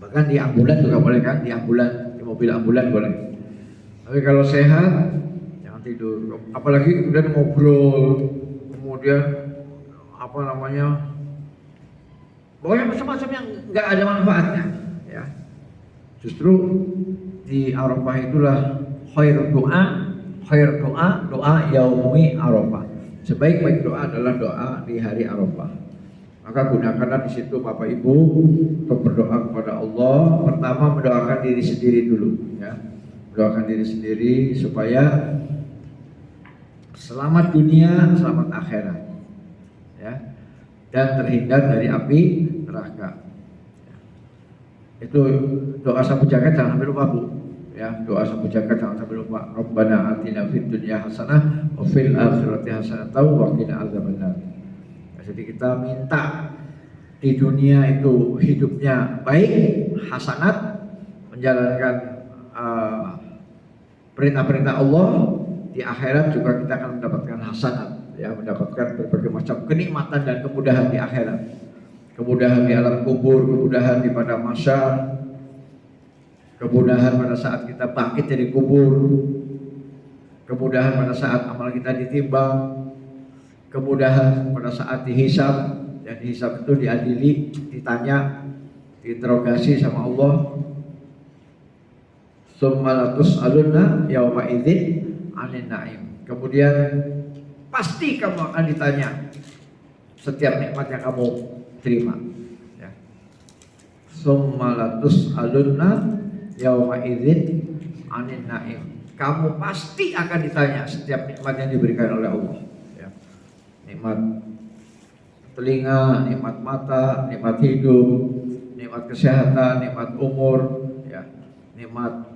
Bahkan di ambulan juga boleh kan, di mobil ambulan boleh. Tapi kalau sehat tidur, apalagi kemudian ngobrol, kemudian pokoknya macam-macam yang nggak ada manfaatnya, ya. Justru di Arafah itulah khair doa yaumi Arafah. Sebaik-baik doa adalah doa di hari Arafah. Maka gunakanlah di situ Bapak Ibu untuk berdoa kepada Allah. Pertama mendoakan diri sendiri dulu, ya. Mendoakan diri sendiri supaya selamat dunia, selamat akhirat, ya, dan terhindar dari api neraka. Ya. Itu doa sapu jagat jangan sampai lupa, Bu. Ya, doa sapu jagat jangan sampai lupa. Rabbana atina fid dunya hasanah wa fil akhirati hasanah wa qina adzabannar. Ya, jadi kita minta di dunia itu hidupnya baik, hasanat, menjalankan perintah-perintah Allah. Di akhirat juga kita akan mendapatkan hasanat, ya, mendapatkan berbagai macam kenikmatan dan kemudahan di akhirat. Kemudahan di alam kubur, kemudahan di padang mahsyar, kemudahan pada saat kita bangkit dari kubur, kemudahan pada saat amal kita ditimbang, kemudahan pada saat dihisab. Dan dihisab itu diadili, ditanya, diinterogasi sama Allah. Tsumma latus'alunna yauma idzin 'anil na'im. Kemudian pasti kamu akan ditanya setiap nikmat yang kamu terima, ya. Tsumma latus'alunna yauma idzin 'anil na'im. Kamu pasti akan ditanya setiap nikmat yang diberikan oleh Allah, ya. Nikmat telinga, nikmat mata, nikmat hidup, nikmat kesehatan, nikmat umur, ya. Nikmat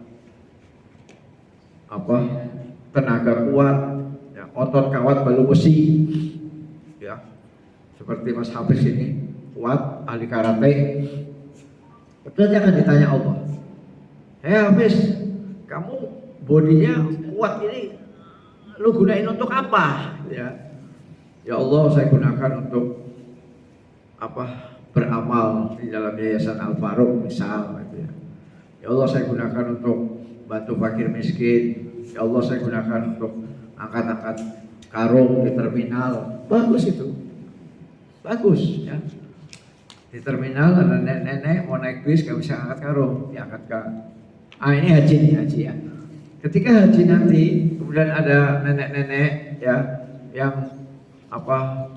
tenaga kuat, ya, otot kawat balu besi, ya, seperti Mas Hafiz ini kuat, ahli karate. Betul, jangan ditanya Allah, Hafiz, kamu bodinya kuat ini, lu gunain untuk apa? Ya Allah, saya gunakan untuk beramal di dalam yayasan Al Faruq misal, gitu ya. Ya Allah, saya gunakan untuk bantu fakir miskin. Ya Allah, saya gunakan untuk angkat-angkat karung di terminal. Bagus itu, bagus, ya. Di terminal ada nenek-nenek mau naik bis gak bisa angkat karung, diangkatkan. Ini haji nih, haji ya. Ketika haji nanti kemudian ada nenek-nenek, ya, yang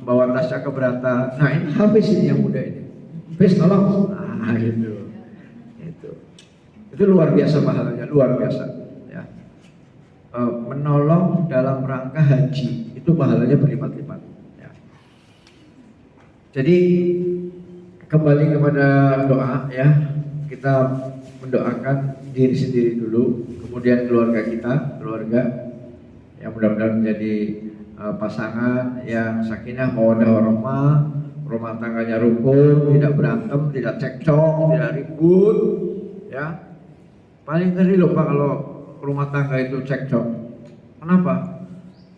bawa tasnya keberatan. Nah, ini Hafiz ini yang muda ini. Hafiz tolong. Nah, itu luar biasa pahalanya, luar biasa, ya. Menolong dalam rangka haji itu pahalanya berlipat-lipat, ya. Jadi kembali kepada doa ya. Kita mendoakan diri sendiri dulu, kemudian keluarga kita, keluarga yang mudah-mudahan menjadi pasangan yang sakinah mawaddah warahmah, rumah tangganya rukun, tidak berantem, tidak cekcok, tidak ribut, ya. Paling ngeri loh Pak kalau rumah tangga itu cekcok. Kenapa?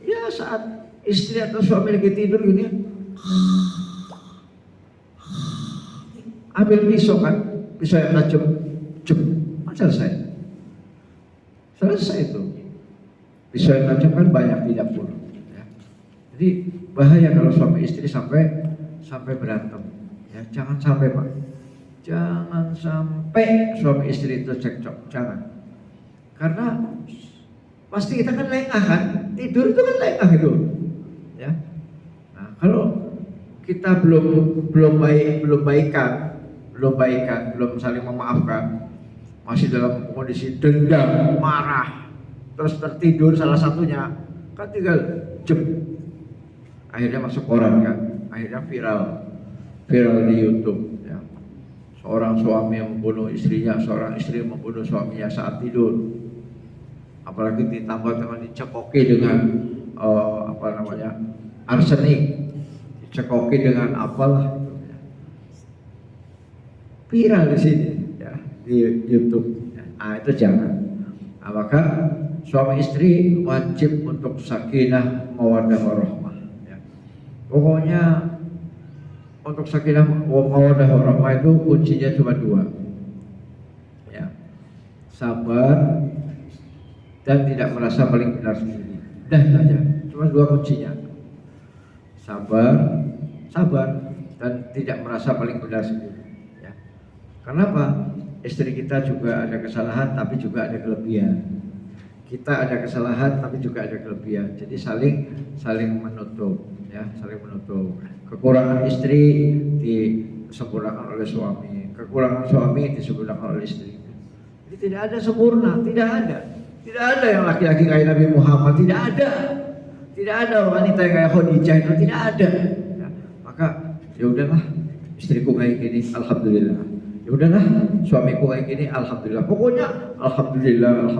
Ya saat istri atau suami lagi tidur gini, ambil pisau kan, pisau yang tajam, selesai. Selesai itu. Pisau yang tajam kan banyak di dapur. Ya. Jadi bahaya kalau suami istri sampai berantem. Ya, jangan sampai Pak. Jangan sampai suami istri itu cekcok, jangan. Karena pasti kita kan lengah kan, tidur itu kan lengah itu. Ya. Nah, kalau kita belum baikan, belum saling memaafkan, masih dalam kondisi dendam, marah, terus tertidur salah satunya, kan tinggal akhirnya masuk koran kan, akhirnya viral di YouTube. Ya. Seorang suami yang membunuh istrinya, seorang istri yang membunuh suaminya saat tidur, apalagi ditambah dengan dicekoki dengan arsenik, dicekoki dengan apalah. Viral di sini ya, di YouTube. Nah, itu jangan. Nah, maka suami istri wajib untuk sakinah mawaddah warahmah. Ya. Pokoknya untuk sakinah mawaddah warahmah itu kuncinya cuma dua. Ya. Sabar dan tidak merasa paling benar sendiri. Dah saja. Cuma dua kuncinya. Sabar dan tidak merasa paling benar sendiri. Kenapa? Istri kita juga ada kesalahan tapi juga ada kelebihan. Kita ada kesalahan tapi juga ada kelebihan. Jadi saling menutup, ya, saling menutup. Kekurangan istri disempurnakan oleh suami, kekurangan suami disempurnakan oleh istri. Jadi tidak ada sempurna, tidak ada. Tidak ada yang laki-laki kayak Nabi Muhammad, tidak ada. Tidak ada wanita yang kayak Khadijah itu tidak ada. Ya, maka ya udahlah, istriku kayak gini, alhamdulillah. Ya udahlah, suamiku kayak gini, alhamdulillah. Pokoknya alhamdulillah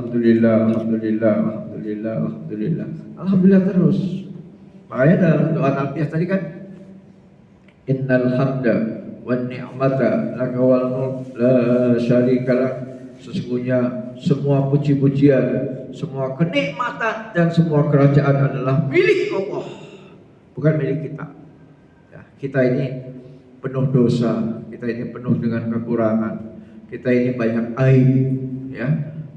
terus. Makanya dalam doa talbiyah tadi kan, innal hamda wan ni'mata laka wal mulk la syarika lak. Sesungguhnya semua puji-pujian, semua kenikmatan dan semua kerajaan adalah milik Allah, bukan milik kita. Ya, kita ini penuh dosa, kita ini penuh dengan kekurangan, kita ini banyak aib, ya,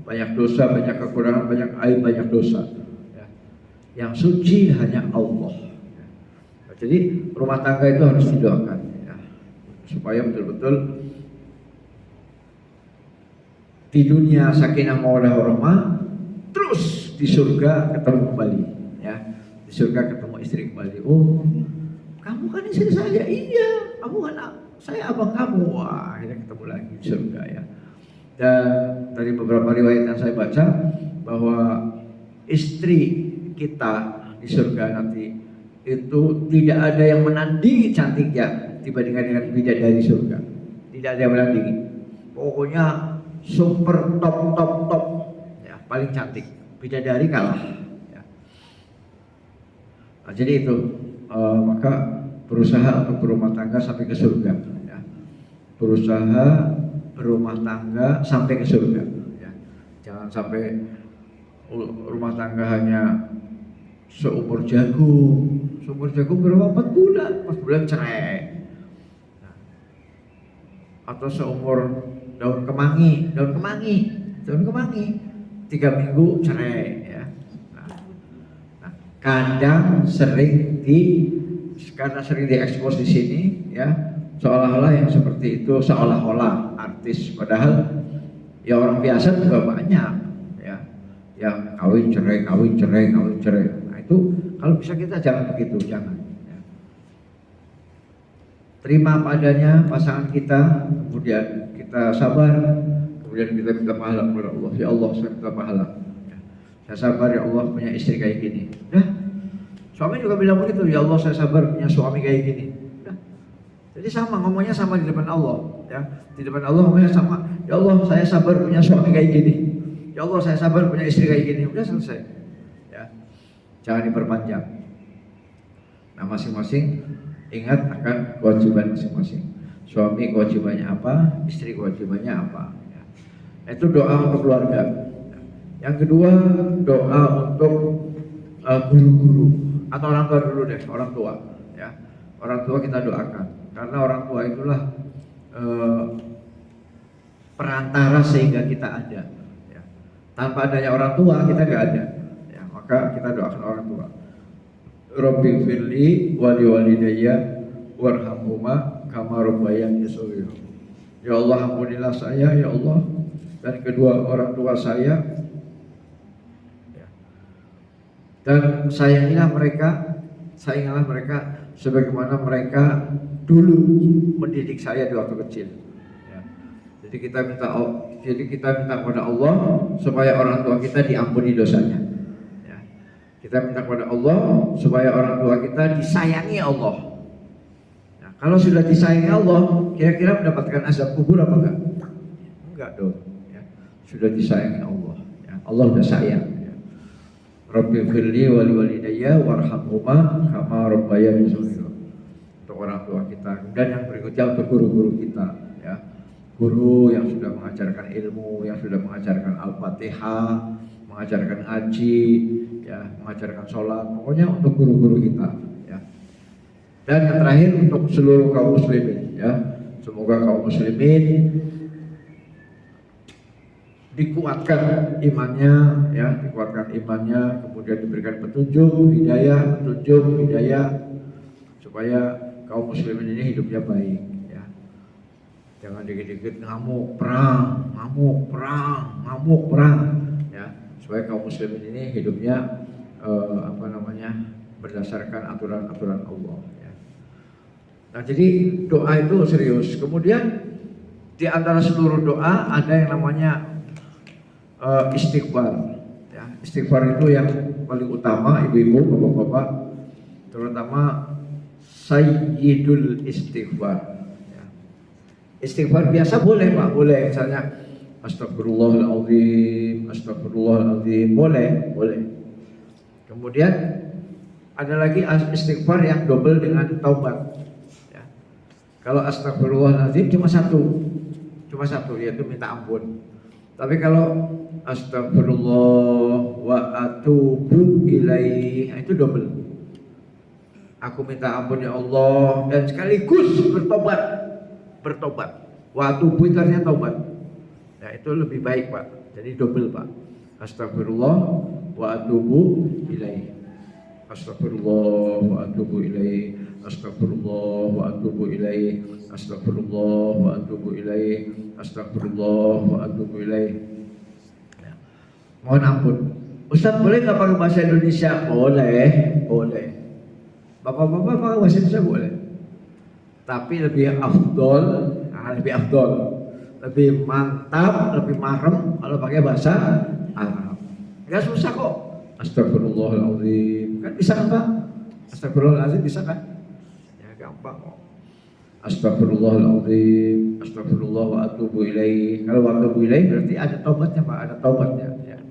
banyak dosa, banyak kekurangan, banyak aib, banyak dosa. Ya. Yang suci hanya Allah. Ya. Nah, jadi rumah tangga itu harus didoakan, ya, supaya betul-betul di dunia sakinah mawaddah warahmah, terus di surga ketemu kembali, ya, di surga ketemu istri kembali. Oh, kamu kan istri saya, iya. Kamu kan saya abang kamu. Wah, akhirnya ketemu lagi di surga ya. Dan dari beberapa riwayat yang saya baca bahwa istri kita di surga nanti itu tidak ada yang menandingi cantiknya dibandingkan dengan bidadari surga. Tidak ada yang menandingi. Pokoknya super top ya, paling cantik. Bidadari kalah ya. Nah, jadi itu maka berusaha untuk berumah tangga sampai ke surga ya. Berusaha berumah tangga sampai ke surga ya. Jangan sampai rumah tangga hanya seumur jagung. Seumur jagung berapa? 4 bulan, 4 bulan cerai. Nah, atau seumur daun kemangi 3 minggu cerai ya. Nah, kadang sering diekspos di sini ya, seolah-olah yang seperti itu seolah-olah artis, padahal ya orang biasa juga banyak ya, yang kawin cerai. Nah, itu kalau bisa kita jangan begitu, jangan ya. Terima padanya pasangan kita, kemudian kita sabar, kemudian kita minta pahala kepada Allah. Ya Allah, saya minta pahala ya. Saya sabar ya Allah punya istri kayak gini. Suami juga bilang begitu, ya Allah saya sabar punya suami kayak gini. Nah, Jadi sama, ngomongnya sama di depan Allah, ya. Di depan Allah ngomongnya sama. Ya Allah, saya sabar punya suami kayak gini. Ya Allah, saya sabar punya istri kayak gini. Udah selesai. Ya. Jangan diperpanjang. Nah, masing-masing ingat akan kewajiban masing-masing. Suami kewajibannya apa, istri kewajibannya apa. Ya. Itu doa untuk keluarga. Yang kedua, doa untuk guru-guru atau orang tua dulu deh, orang tua. Ya, orang tua kita doakan karena orang tua itulah perantara sehingga kita ada. Ya. Tanpa adanya orang tua kita nggak ada. Ya, maka kita doakan orang tua. Rabbi firli wali walidayya warhamhuma kama rabbayani shaghira. Ya Allah, ampunilah saya ya Allah dan kedua orang tua saya, ya. Dan sayangilah mereka sebagaimana mereka dulu mendidik saya di waktu kecil. Ya. Jadi kita minta kepada Allah supaya orang tua kita diampuni dosanya. Kita minta kepada Allah supaya orang tua kita disayangi Allah. Nah, kalau sudah disayangi Allah, kira-kira mendapatkan azab kubur apa enggak? Enggak dong. Ya. Sudah disayangi Allah. Ya. Allah sudah sayang. Ya. Rabbi firli wali walidayya warhamhuma kama rabbayani shaghira. Untuk orang tua kita. Dan yang berikutnya untuk guru-guru kita. Ya. Guru yang sudah mengajarkan ilmu, yang sudah mengajarkan Al-Fatihah, mengajarkan ngaji, ya, mengajarkan sholat, pokoknya untuk guru-guru kita, ya. Dan yang terakhir untuk seluruh kaum muslimin, ya. Semoga kaum muslimin dikuatkan imannya, ya, kemudian diberikan petunjuk, hidayah, supaya kaum muslimin ini hidupnya baik, ya. Jangan dikit-dikit ngamuk perang, ya. Supaya kaum muslimin ini hidupnya berdasarkan aturan-aturan Allah, ya. Nah, jadi doa itu serius. Kemudian di antara seluruh doa ada yang namanya istighfar, ya. Istighfar itu yang paling utama, ibu-ibu, bapak-bapak, terutama sayyidul istighfar, ya. Istighfar biasa boleh Pak, boleh misalnya Astagfirullahaladzim, boleh. Kemudian ada lagi istighfar yang double dengan taubat. Ya. Kalau astagfirullahaladzim cuma satu, yaitu minta ampun. Tapi kalau astagfirullah wa atubu ilaih, itu double. Aku minta ampun ya Allah dan sekaligus bertobat. Wa atubu itu artinya taubat. Ya, itu lebih baik Pak. Jadi double Pak. Astagfirullah wa atubu ilaih. Astagfirullah wa atubu ilaih. Astagfirullah wa atubu ilaih. Astagfirullah wa atubu ilaih. Astagfirullah wa atubu ilaih. Ya. Mohon ampun. Ustaz, boleh nggak pakai bahasa Indonesia? Boleh. Bapak-bapak pakai bahasa Indonesia boleh. Tapi lebih afdol, lebih mantap, lebih marem kalau pakai bahasa Arab. Enggak susah kok. Astagfirullahaladzim. Kan bisa kan Pak? Astagfirullahaladzim bisa kan? Ya gampang kok. Astagfirullahaladzim. Astagfirullah wa atubu ilaih. Kalau wa atubu ilaih berarti ada taubatnya Pak, ada taubatnya. Ya.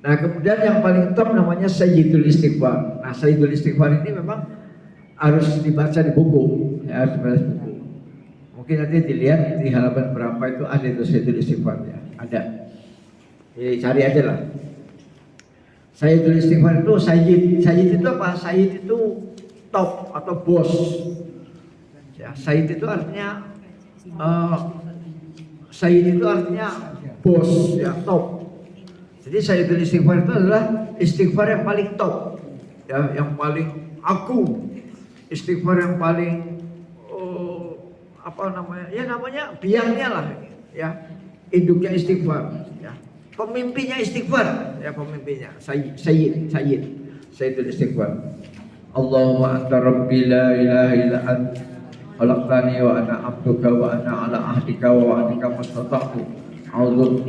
Nah, kemudian yang paling top namanya sayyidul istighfar. Nah, sayyidul istighfar ini memang harus dibaca di buku, ya, harus dibaca di buku. Mungkin nanti dilihat di halaman berapa itu ada itu sayyidul istighfar, ya, ada. Jadi cari aja lah. Sayyidul istighfar itu sayyid itu apa? Sayyid itu top atau bos. Ya, sayyid itu artinya bos, ya, top. Jadi sayyidul istighfar itu adalah istighfar yang paling top, ya, yang paling agung, istighfar yang paling namanya biangnya lah, ya, induknya istighfar, ya, pemimpinnya istighfar, ya, pemimpinnya sayyidul istighfar. Allahumma anta rabbi la ilaha illa anta khalaqtani wa ana abduka wa ana ala ahdika wa wa'dika mastata'tu a'udzu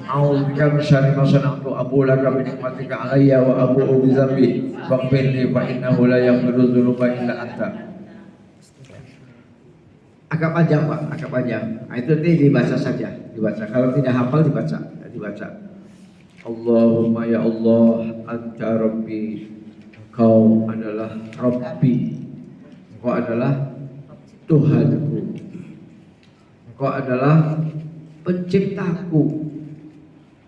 A'udzubika min syarri ma sana'tu abu laka bi ni'matika alayya wa abu'u bi dzambi faghfirli fa innahu la yaghfiru dzunuba illa anta. Agak panjang Pak, agak panjang. Nah, itu nanti dibaca saja, dibaca. Kalau tidak hafal dibaca. Allahumma ya Allah, anta Rabbi, Engkau adalah Rabbi, Engkau adalah Tuhanku, Engkau adalah penciptaku,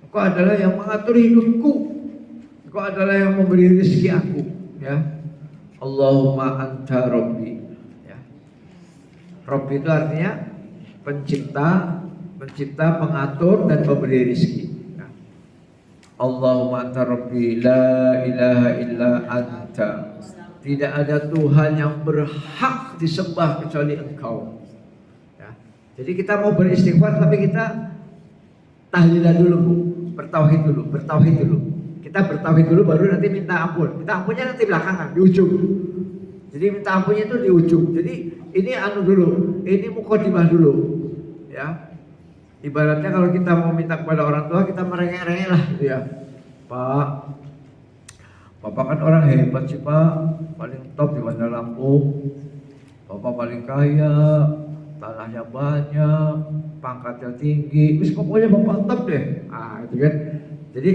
Engkau adalah yang mengatur hidupku, Engkau adalah yang memberi rezeki aku. Ya, Allahumma anta Rabbi. Rabb itu artinya pencipta, pengatur dan pemberi rezeki. Nah, Allahumma anta Rabbi la ilaha illa anta. Tidak ada Tuhan yang berhak disembah kecuali Engkau. Ya. Jadi kita mau beristighfar tapi kita tahlilan dulu Bu, bertauhid dulu. Kita bertauhid dulu baru nanti minta ampun. Minta ampunnya nanti belakangan di ujung. Jadi minta ampunnya itu di ujung. Jadi ini dulu, ini mukadimah dulu, ya. Ibaratnya kalau kita mau minta kepada orang tua, kita merengek-rengek lah, gitu ya. Pak, Bapak kan orang hebat sih Pak, paling top di Bandar Lampung. Bapak paling kaya, tanahnya banyak, pangkatnya tinggi, terus pokoknya Bapak top deh. Ah, itu kan. Jadi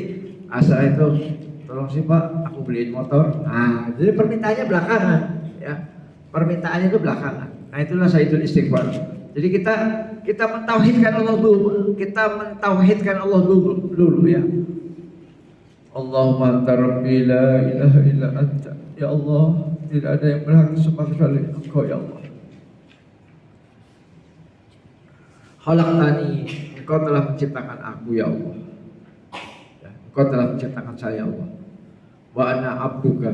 asal itu, tolong sih Pak, aku beliin motor. Nah, jadi permintaannya belakangan, ya. Permintaannya itu belakangan. Nah, itulah Sayyidul Istighfar. Jadi kita mentauhidkan Allah dulu. Dulu ya. Allahumma anta Rabbi la ilaha illa anta. Ya Allah, tidak ada yang berhak disembah kecuali Engkau ya Allah. Khalaqtani, Engkau telah menciptakan aku ya Allah. Ya, Engkau telah menciptakan saya ya Allah. Wa ana abduka,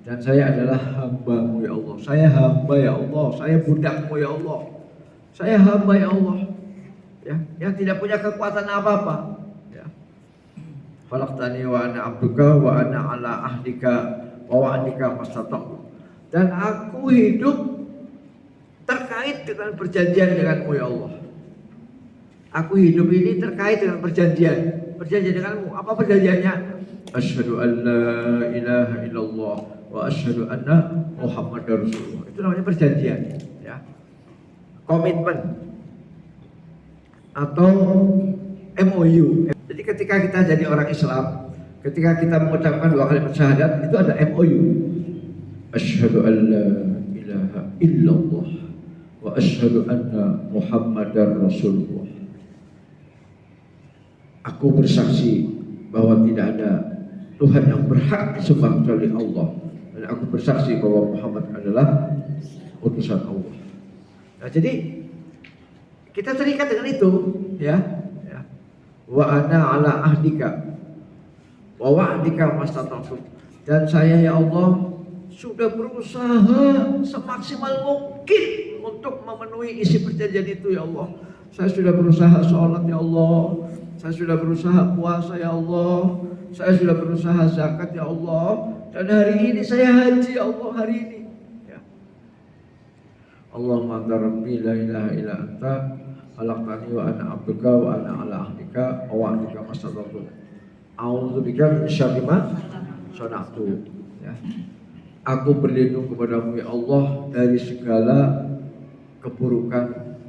dan saya adalah hamba-Mu ya Allah. Saya hamba ya Allah, saya budak-Mu ya Allah. Saya hamba ya Allah. Ya, yang tidak punya kekuatan apa-apa. Ya. Khalaqtani wa ana abduka wa ana ala ahdika wa wa'dika mastata'tu. Dan aku hidup terkait dengan perjanjian dengan-Mu ya Allah. Aku hidup ini terkait dengan perjanjian. Perjanjian denganmu. Apa perjanjiannya? Asyhadu an la ilaha illallah wa asyhadu anna Muhammadar Rasulullah. Itu namanya perjanjian, ya. Komitmen atau MOU. Jadi ketika kita jadi orang Islam, ketika kita mengucapkan 2 kalimat syahadat, itu ada MOU. Asyhadu an la ilaha illallah wa asyhadu anna Muhammadar Rasulullah. Aku bersaksi bahwa tidak ada Tuhan yang berhak disembah kecuali Allah, dan aku bersaksi bahwa Muhammad adalah utusan Allah. Nah, jadi kita terikat dengan itu, ya. Wa ana ala ahdika wa wa'dika mastata'tu. Dan saya ya Allah sudah berusaha semaksimal mungkin untuk memenuhi isi perjanjian itu ya Allah. Saya sudah berusaha sholat ya Allah. Saya sudah berusaha puasa ya Allah. Saya sudah berusaha zakat ya Allah. Dan hari ini saya haji ya Allah, hari ini. Ya. Allahumma anta Rabbi la ilaha illa anta khalaqtani wa ana abduka wa ana ala ahdika wa wa'dika mastata'tu. A'udzubika min syarri ma sana'tu. Ya. Aku berlindung kepadamu ya Allah dari segala keburukan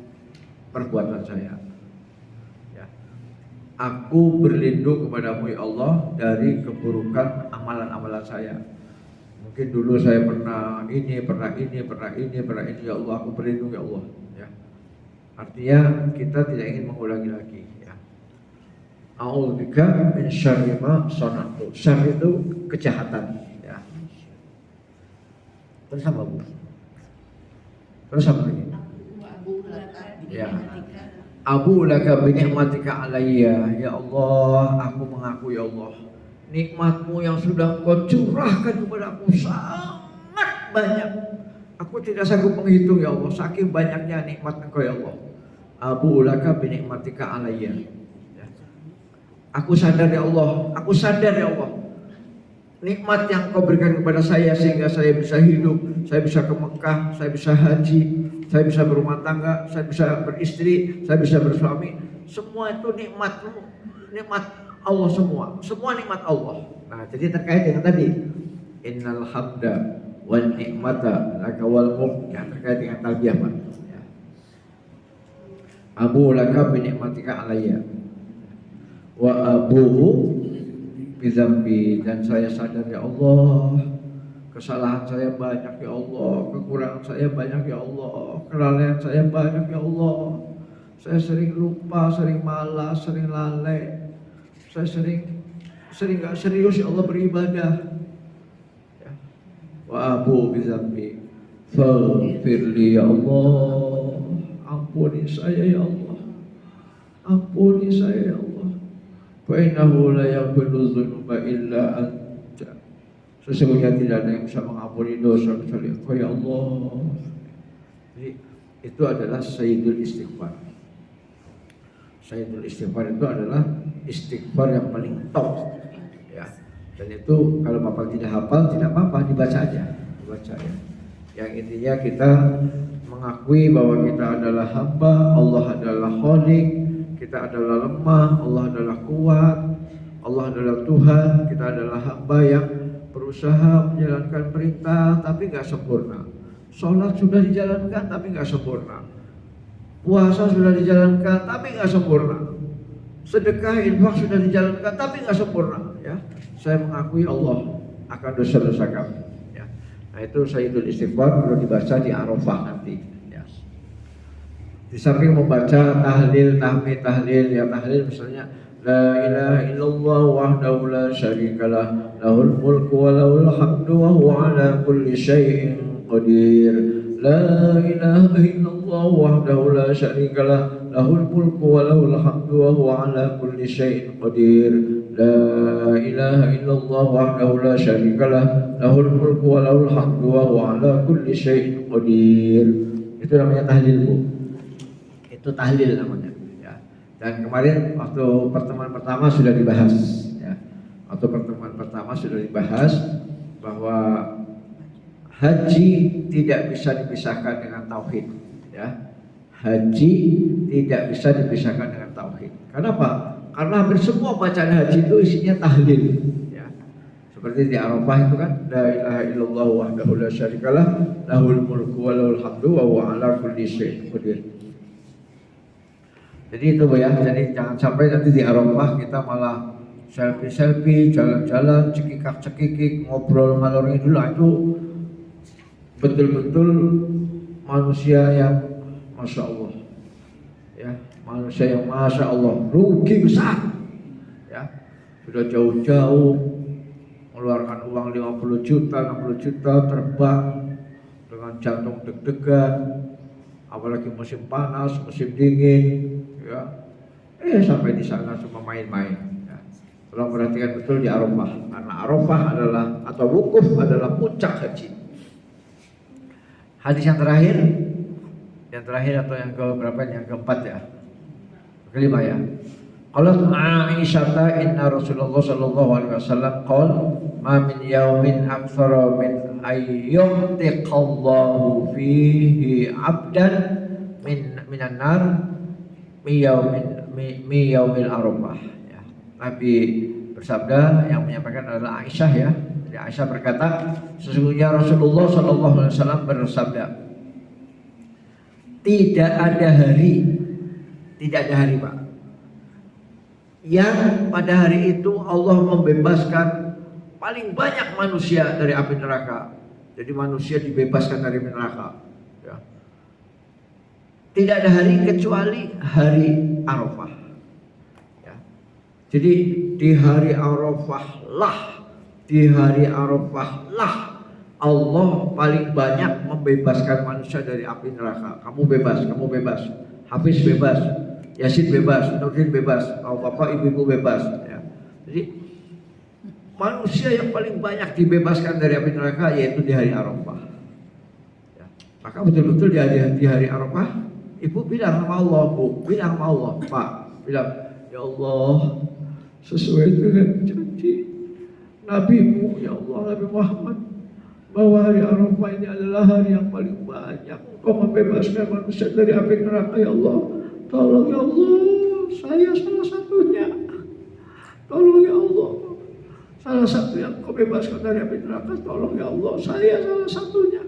perbuatan saya. Aku berlindung kepadamu ya Allah dari keburukan amalan-amalan saya. Mungkin dulu saya pernah ini ya Allah, aku berlindung ya Allah. Ya. Artinya kita tidak ingin mengulangi lagi. Ya. A'udzubika min syarri ma sana'tu. Syarr itu kejahatan. Ya. Terus apa Bu? Terus apa lagi? Ya. Abu laka bi ni'matika alayya. Ya Allah, aku mengaku ya Allah, nikmat-Mu yang sudah Engkau curahkan kepada aku sangat banyak. Aku tidak sanggup menghitung ya Allah, saking banyaknya nikmat Engkau ya Allah. Abu laka bi ni'matika alayya. Ya. Aku sadar ya Allah, nikmat yang Kau berikan kepada saya sehingga saya bisa hidup, saya bisa ke Mekah, saya bisa haji. saya bisa berumah tangga, saya bisa beristri, saya bisa bersuami. Semua itu nikmat Allah semua. Semua nikmat Allah. Nah, jadi terkait dengan tadi innal hamda wal nikmata laka wal mulk, ya, terkait dengan talbiyah, Pak. Ya. Abu laka bi nikmatika alayya wa abuhu bi dzambi, dan saya sadar ya Allah, kesalahan saya banyak ya Allah, kekurangan saya banyak ya Allah, kelalaian saya banyak ya Allah. Saya sering lupa, sering malas, sering lalai. Saya sering gak serius ya Allah beribadah. Ya. Wa abu bi dzambi faghfirli ya Allah. Ampuni saya ya Allah. Ampuni saya ya Allah. Fa innahu la yaghfiru dzunuba illa anta. Sesungguhnya tidak ada yang bisa mengampuni dosa kecuali Engkau ya Allah. Jadi itu adalah sayyidul istighfar. Sayyidul istighfar itu adalah istighfar yang paling top, ya. Dan itu kalau Bapak tidak hafal tidak apa-apa, dibaca aja, ya. Yang intinya kita mengakui bahwa kita adalah hamba, Allah adalah Khaliq, kita adalah lemah, Allah adalah kuat, Allah adalah Tuhan, kita adalah hamba yang berusaha menjalankan perintah tapi nggak sempurna. Sholat sudah dijalankan tapi nggak sempurna. Puasa sudah dijalankan tapi nggak sempurna. Sedekah, infak sudah dijalankan tapi nggak sempurna. Ya, saya mengakui Allah akan dosa-dosa kami. Ya. Nah itu sayyidul istighfar perlu dibaca di Arafah nanti. Ya. Di samping membaca tahlil, tahmid, tahlil, ya tahlil misalnya la ilaha illallah wahdahu la syarikalah lahul mulku wa lahul hamdu wa huwa ala kulli syai'in qadir. La ilaha illallah wahdahu la syarikalah lahul mulku wa lahul hamdu wa huwa ala kulli syai'in qadir. La ilaha illallah wahdahu la syarikalah lahul mulku wa lahul hamdu wa huwa ala kulli syai'in qadir. Itu namanya tahlil, Bu. Itu tahlil namanya, ya. Dan kemarin waktu pertemuan pertama sudah dibahas, ya. Waktu pertemuan pertama sudah dibahas bahwa haji tidak bisa dipisahkan dengan tauhid, ya. Haji tidak bisa dipisahkan dengan tauhid. Kenapa? Karena hampir semua bacaan haji itu isinya tahlil, ya. Seperti di Arafah itu kan, la ilaha illallah wahdahu la syarikalah lahul mulku wa lahul hamdu wa huwa ala kulli syai'in qadir. Jadi itu, Bu, ya. Jadi jangan sampai nanti di Arafah kita malah selfie, jalan-jalan, cekikak-cekikik, ngobrol ngalor ngidul. Itu betul-betul manusia yang Masya Allah, ya, manusia yang Masya Allah, rugi besar, ya. Sudah jauh-jauh mengeluarkan uang 50 juta, 60 juta, terbang dengan jantung deg-degan, apalagi musim panas, musim dingin, ya. Sampai di sana cuma main-main, ya. Tolong perhatikan betul di Arafah, karena Arafah adalah atau wukuf adalah puncak haji. Hadis yang terakhir atau yang keberapa? Yang keempat, ya, kelima, ya. Qalat Aisyah inna Rasulullah sallallahu alaihi wasallam qala ma min yaumin aktsara min ayyumtiqallahu fihi 'abdan minan nar mi yaumil Arafah, ya. Nabi bersabda, yang menyampaikan adalah Aisyah, ya. Jadi Aisyah berkata, sesungguhnya Rasulullah sallallahu alaihi wasallam bersabda, tidak ada hari Pak, yang pada hari itu Allah membebaskan paling banyak manusia dari api neraka. Jadi manusia dibebaskan dari neraka, ya. Tidak ada hari kecuali hari Arafah, ya. Jadi di hari Arafah lah Allah paling banyak membebaskan manusia dari api neraka. Kamu bebas, Hafiz bebas, Yasin bebas, Nurdin bebas, bapak ibu bebas, ya. Jadi manusia yang paling banyak dibebaskan dari api neraka yaitu di hari Arafah, ya. Maka betul-betul di hari Arafah, ibu bilang sama Allah, Pak, bilang, ya Allah, sesuai dengan janji Nabi-Mu, ya Allah, Nabi Muhammad bahwa hari Arafah ini adalah hari yang paling banyak Engkau membebaskan manusia dari api neraka ya Allah. Tolong ya Allah, saya salah satunya. Tolong ya Allah, salah satu yang Engkau bebaskan dari api neraka. Tolong ya Allah, saya salah satunya.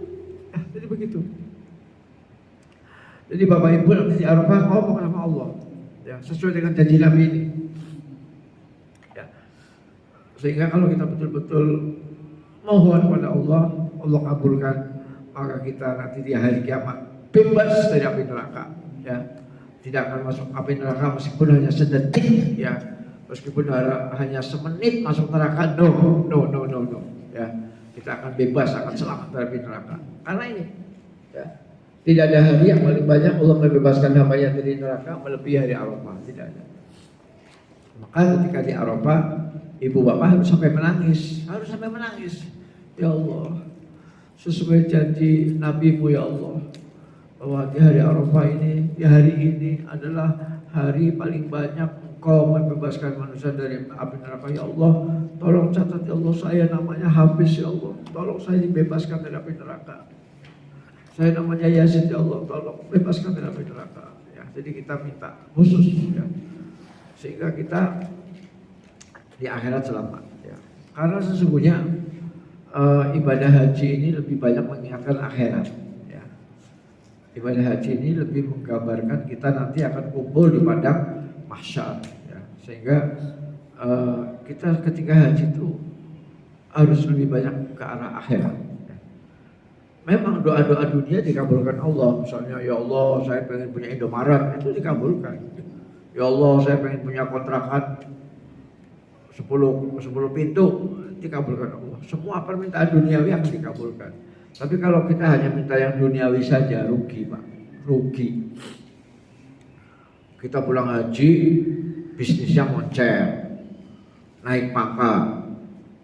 Jadi begitu. Jadi Bapak Ibu nanti di Arafah ngomong sama Allah, ya, sesuai dengan janji Nabi ini. Ya. Sehingga kalau kita betul-betul mohon kepada Allah, Allah kabulkan, maka kita nanti di hari kiamat bebas dari api neraka. Ya. Tidak akan masuk api neraka meskipun hanya sedetik, ya. Meskipun hanya semenit masuk neraka, no. Ya. Kita akan bebas, akan selamat dari api neraka. Karena ini, ya. Tidak ada hari yang paling banyak Allah membebaskan hambanya dari neraka melebihi hari Arafah. Tidak ada. Maka ketika di Arafah, ibu bapak harus sampai menangis. Harus sampai menangis. Ya Allah, sesuai janji Nabi-Mu ya Allah, bahwa di hari Arafah ini, di hari ini adalah hari paling banyak Engkau membebaskan manusia dari api neraka ya Allah. Tolong catat ya Allah, saya namanya Hafiz ya Allah. Tolong saya dibebaskan dari api neraka. Saya namanya Yazid ya Allah, tolong bebaskan dari api neraka. Ya, jadi kita minta khusus, ya, sehingga kita di akhirat selamat. Ya. Karena sesungguhnya ibadah haji ini lebih banyak mengingatkan akhirat. Ya. Ibadah haji ini lebih menggambarkan kita nanti akan kumpul di padang mahsyar. Ya. Sehingga kita ketika haji itu harus lebih banyak ke arah akhirat. Memang doa-doa dunia dikabulkan Allah. Misalnya, ya Allah saya pengen punya Indomaret, itu dikabulkan. Ya Allah saya pengen punya kontrakan 10 pintu, dikabulkan Allah. Semua permintaan duniawi akan dikabulkan. Tapi kalau kita hanya minta yang duniawi saja, rugi Pak, rugi. Kita pulang haji, bisnisnya moncer, naik pangkat,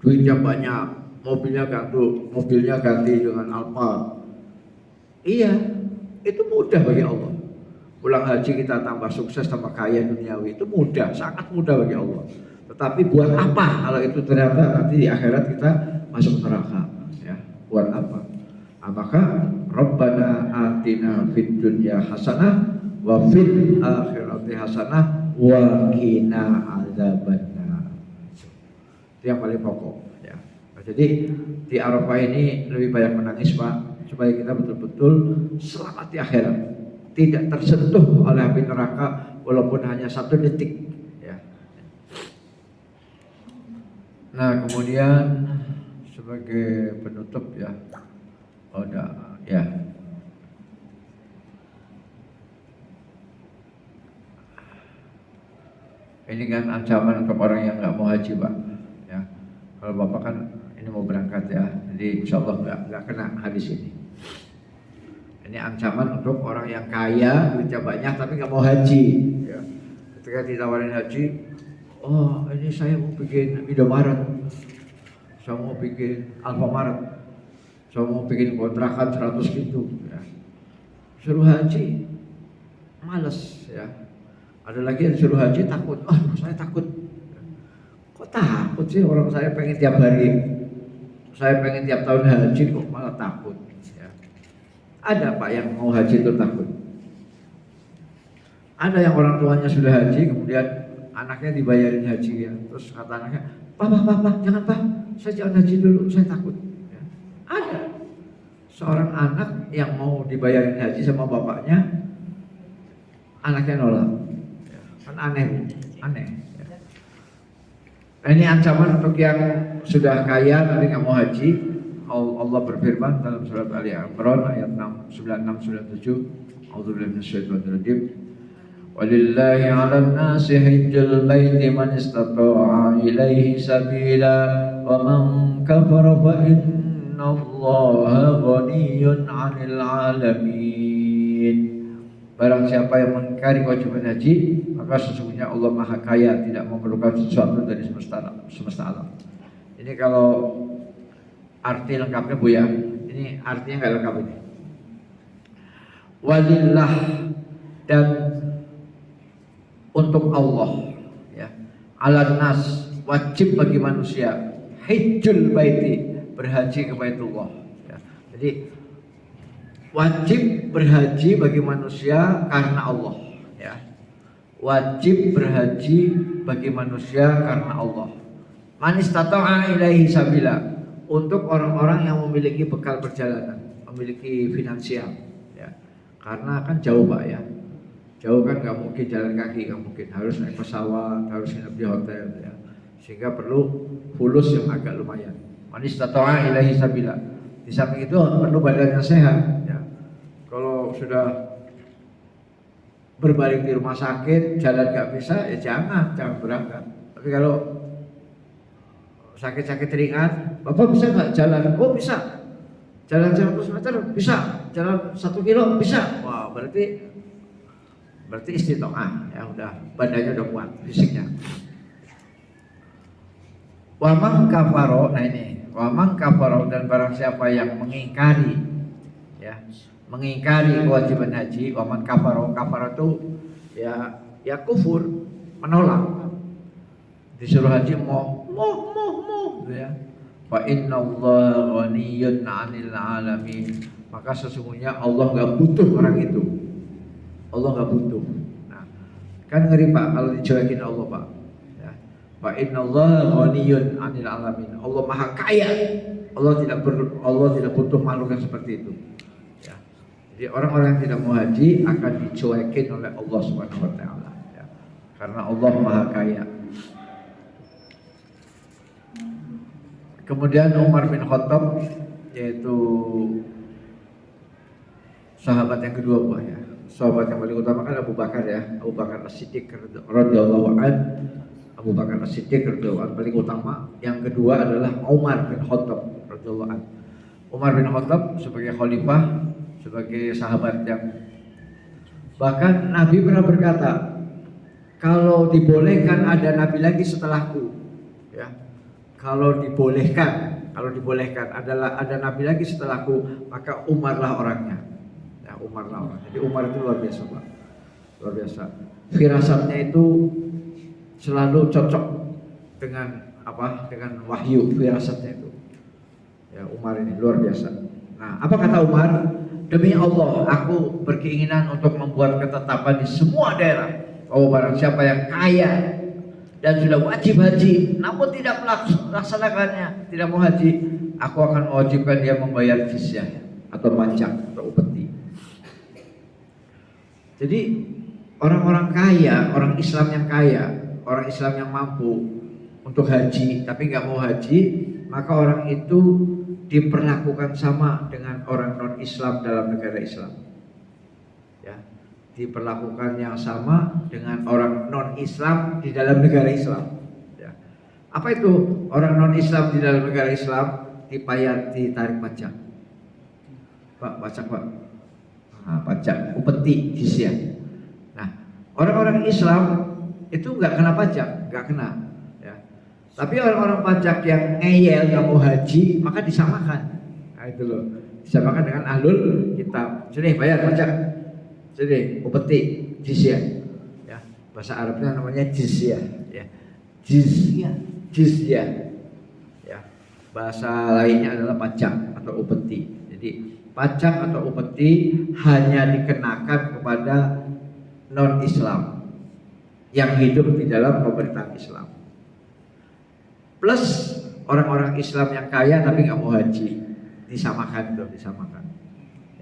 duitnya banyak, mobilnya ganti dengan Alphard. Iya, itu mudah bagi Allah. Pulang haji kita tambah sukses, tambah kaya duniawi, itu mudah, sangat mudah bagi Allah. Tetapi buat apa kalau itu ternyata nanti di akhirat kita masuk neraka? Ya, buat apa? Nah, maka Rabbana atina fid dunya hasanah wa fil akhirati hasanah wa qina adzabannar. Itu yang paling pokok. Jadi di Arafah ini lebih banyak menangis Pak, supaya kita betul-betul selamat di akhirat, tidak tersentuh oleh api neraka walaupun hanya 1 detik. Ya. Nah kemudian sebagai penutup ya, ini kan ancaman untuk orang yang nggak mau haji Pak. Ya. Kalau Bapak kan ini mau berangkat ya, jadi insya Allah nggak kena hadis ini. Ini ancaman untuk orang yang kaya, duitnya banyak tapi nggak mau haji. Ya. Ketika ditawarin haji, oh ini saya mau bikin Indomaret, saya mau bikin Alfamaret, saya mau bikin kontrakan 100 pintu. Ya. Suruh haji, males ya. Ada lagi yang suruh haji takut, saya takut. Kok takut sih, orang saya pengen tiap hari. Saya pengen tiap tahun haji kok malah takut. Ya. Ada Pak yang mau haji itu takut. Ada yang orang tuanya sudah haji, kemudian anaknya dibayarin haji ya. Terus kata anaknya, Pak, jangan Pak, saya jangan haji dulu, saya takut. Ya. Ada seorang anak yang mau dibayarin haji sama bapaknya, anaknya nolak. Ya. Kan aneh. Ya. Nah, ini ancaman untuk yang sudah kaya tapi nggak mau haji. Allah berfirman dalam surat Ali Imran ayat 96-97, A'udzubillahi minasyaitonir rajim. Walillahi 'alan nasi hajjul baiti man istata'a ilaihi sabila wa man kafara fa innallaha ghaniyyun 'anil 'alamin. Barang siapa yang mengingkari kewajiban haji, maka sesungguhnya Allah Maha Kaya, tidak memerlukan sesuatu dari semesta alam. Ini kalau arti lengkapnya Bu ya, ini artinya nggak lengkap ini. Walillah, dan untuk Allah ya, alan nas, wajib bagi manusia, hajjul baiti, berhaji ke Baitullah. Jadi wajib berhaji bagi manusia karena Allah, ya. Wajib berhaji bagi manusia karena Allah. Man istata'a ilaihi sabila, untuk orang-orang yang memiliki bekal perjalanan, memiliki finansial, ya. Karena kan jauh Pak ya. Jauh kan nggak mungkin jalan kaki, nggak mungkin, harus naik pesawat, harus nginep di hotel, ya. Sehingga perlu fulus yang agak lumayan. Man istata'a ilaihi sabila. Di samping itu perlu badan yang sehat, ya. Kalau sudah berbalik di rumah sakit, jalan nggak bisa, ya jangan berangkat. Tapi kalau sakit-sakit ringan, Bapak bisa nggak jalan? Oh bisa. Jalan 100 meter bisa, jalan 1 kilo bisa. Wah, berarti istitoah, ya udah, badannya udah kuat, fisiknya. Wamang kafaro, nah ini, wamang kafaro, dan barang siapa yang mengingkari, ya, mengingkari kewajiban haji, waman kafaro itu ya kufur, menolak. Disuruh haji mau, gitu ya. Fa innallaha ghaniyyun 'anil 'alamin. Maka sesungguhnya Allah nggak butuh orang itu. Allah nggak butuh. Nah, kan ngeri Pak kalau dicuekin Allah Pak. Ya. Fa innallaha ghaniyyun 'anil 'alamin. Allah maha kaya. Allah tidak butuh makhluk yang seperti itu. Ya. Jadi orang-orang yang tidak mau haji akan dicuekin oleh Allah Subhanahu wa taala, ya. Karena Allah maha kaya. Kemudian Umar bin Khattab, yaitu sahabat yang kedua Pak ya. Sahabat yang paling utama kan Abu Bakar ya, Abu Bakar As-Siddiq radhiyallahu an. Abu Bakar As-Siddiq radhiyallahu an paling utama. Yang kedua adalah Umar bin Khattab radhiyallahu an. Umar bin Khattab sebagai khalifah, sebagai sahabat yang bahkan Nabi pernah berkata, kalau dibolehkan ada nabi lagi setelahku, ya. Kalau dibolehkan adalah ada nabi lagi setelahku, maka Umarlah orangnya. Ya, Umarlah orang. Jadi Umar itu luar biasa Pak. Luar biasa. Firasatnya itu selalu cocok dengan apa? Dengan wahyu, firasatnya itu. Ya, Umar ini luar biasa. Nah, apa kata Umar? Demi Allah, aku berkeinginan untuk membuat ketetapan di semua daerah. Oh, barang siapa yang kaya dan sudah wajib haji, namun tidak melaksanakannya, tidak mau haji, aku akan mewajibkan dia membayar jizyah atau pajak atau upeti. Jadi orang-orang kaya, orang Islam yang kaya, orang Islam yang mampu untuk haji tapi nggak mau haji, maka orang itu diperlakukan sama dengan orang non-Islam dalam negara Islam. Ya, diperlakukan yang sama dengan orang non-Islam di dalam negara Islam. Ya. Apa itu orang non-Islam di dalam negara Islam? Ditarik pajak. Pak, pajak Pak. Nah, pajak, upeti, jizyah. Nah, orang-orang Islam itu nggak kena pajak, nggak kena. Ya. Tapi orang-orang pajak yang ngeyel, nggak mau haji, maka disamakan. Nah, itu loh, disamakan dengan ahlul kitab. Sini bayar pajak. Jadi upeti, jizyah, ya, bahasa Arabnya namanya jizyah, ya, jizyah, ya, bahasa lainnya adalah pajak atau upeti. Jadi pajak atau upeti hanya dikenakan kepada non-Islam yang hidup di dalam pemerintahan Islam, plus orang-orang Islam yang kaya tapi nggak mau haji, disamakan.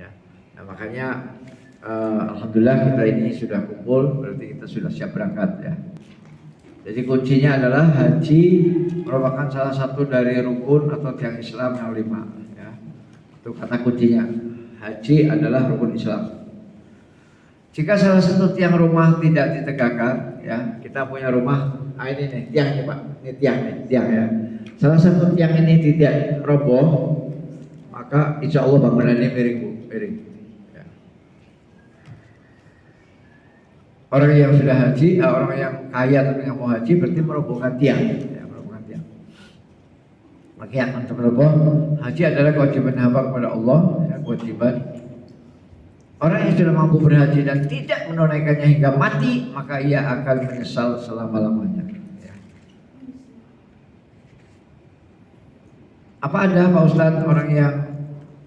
Ya, nah makanya. Alhamdulillah kita ini sudah kumpul, berarti kita sudah siap berangkat ya. Jadi kuncinya adalah haji merupakan salah satu dari rukun atau tiang Islam yang 5 ya. Itu kata kuncinya. Haji adalah rukun Islam. Jika salah satu tiang rumah tidak ditegakkan ya, kita punya rumah, ini nih tiangnya Pak, ini tiang ya. Salah satu tiang ini tidak roboh, maka insya Allah bangunannya miring. Orang yang sudah haji, orang yang kaya tapi nggak mau haji berarti merobohkan tiang. Ya, merobohkan tiang. Maka yang untuk meroboh haji adalah kewajiban hamba kepada Allah, ya, kewajiban. Orang yang sudah mampu berhaji dan tidak menunaikannya hingga mati, maka ia akan menyesal selama-lamanya. Ya. Apa ada Pak Ustadz orang yang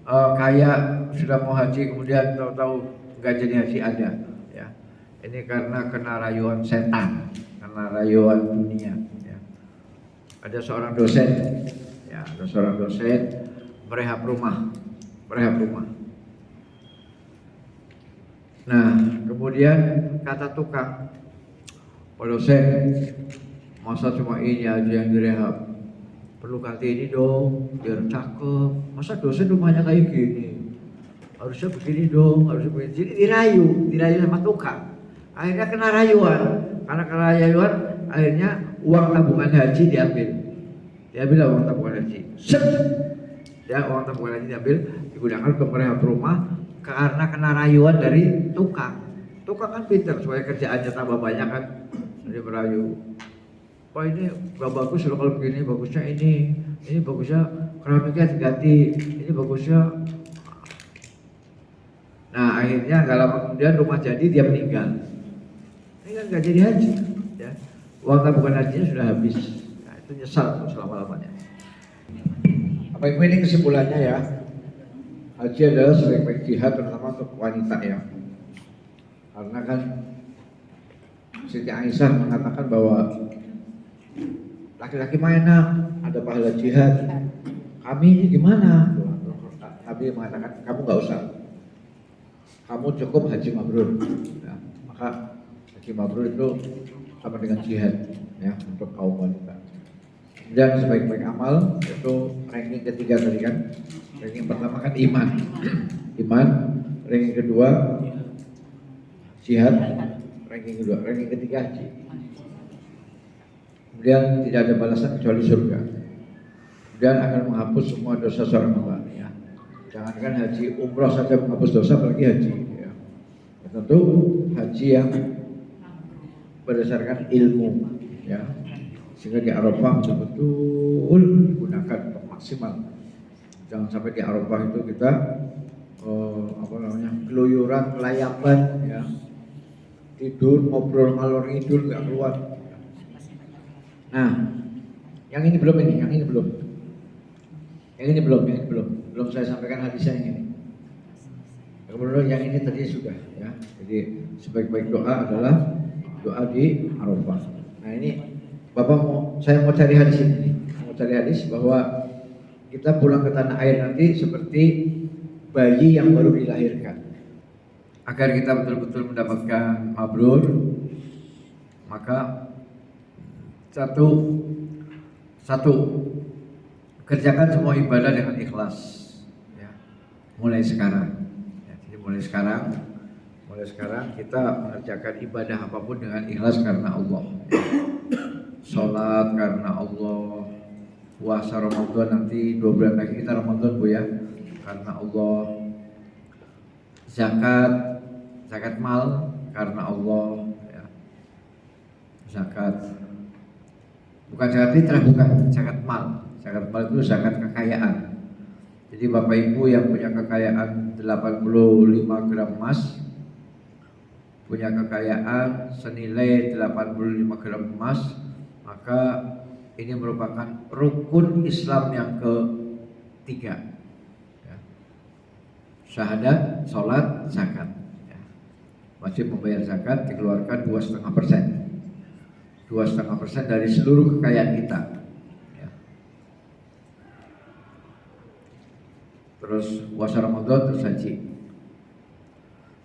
kayak sudah mau haji kemudian tahu-tahu nggak jadi haji ada ya. Ini karena kena rayuan setan, kena rayuan dunia ya. Ada seorang dosen ya, ada seorang dosen merehab rumah. Nah, kemudian kata tukang, "Pak dosen, masa cuma ini aja yang direhab? Perlu ganti ini dong, biar cakep. Masa dosen rumahnya kayak gini? Harusnya begini dong, harusnya begini." Jadi dirayu sama tukang. Akhirnya kena rayuan. Karena kena rayuan, akhirnya uang tabungan haji diambil uang tabungan haji. Set! Ya, uang tabungan haji diambil, digunakan untuk merehab rumah karena kena rayuan dari tukang. Tukang kan pintar supaya kerjaannya tambah banyak kan, jadi merayu. "Pak, ini gak bagus loh kalau begini, bagusnya ini bagusnya keramiknya diganti, ini bagusnya." Nah, akhirnya gak lama kemudian rumah jadi, dia meninggal. Ini kan gak jadi haji ya. Uang tabungan hajinya sudah habis. Nah, itu nyesal selama-lamanya. Apa Ibu, ini kesimpulannya ya, haji adalah sebaik-baik jihad, terutama untuk wanita ya. Karena kan Siti Aisyah mengatakan bahwa laki-laki mah enak, ada pahala jihad. Kami ini gimana? Nabi mengatakan, kamu nggak usah, kamu cukup haji mabrur. Ya, maka haji mabrur itu sama dengan jihad ya untuk kaum wanita. Dan sebaik-baik amal itu ranking ketiga tadi kan. Ranking pertama kan iman, ranking kedua jihad, ranking kedua, ranking ketiga haji. Kemudian tidak ada balasan kecuali surga. Kemudian akan menghapus semua dosa seorang hamba. Ya. Jangankan haji umroh saja menghapus dosa, apalagi haji. Ya. Ya, tentu haji yang berdasarkan ilmu, ya. Sehingga di Arafah betul-betul digunakan untuk maksimal. Jangan sampai di Arafah itu kita keluyuran, kelayapan, ya, tidur, ngobrol ngalor ngidul nggak keluar. Nah, yang ini belum. Belum saya sampaikan hadisnya yang ini. Kemudian yang ini tadi sudah, ya. Jadi sebaik-baik doa adalah doa di Arafah. Nah ini saya mau cari hadis ini. Mau cari hadis bahwa kita pulang ke tanah air nanti seperti bayi yang baru dilahirkan. Agar kita betul-betul mendapatkan mabrur, maka satu kerjakan semua ibadah dengan ikhlas, ya. Mulai sekarang, ya. Jadi mulai sekarang kita mengerjakan ibadah apapun dengan ikhlas karena Allah. Sholat karena Allah, puasa Ramadan nanti 2 bulan lagi kita Ramadan Bu ya, karena Allah. Zakat mal karena Allah, ya. Bukan zakat fitrah, bukan zakat mal. Zakat mal itu zakat kekayaan. Jadi Bapak Ibu yang punya kekayaan 85 gram emas, punya kekayaan senilai 85 gram emas, maka ini merupakan rukun Islam yang ketiga, ya. Syahadat, sholat, zakat, ya. Wajib membayar zakat, dikeluarkan 2,5%. 2,5% dari seluruh kekayaan kita, ya. Terus puasa Ramadan, terus haji.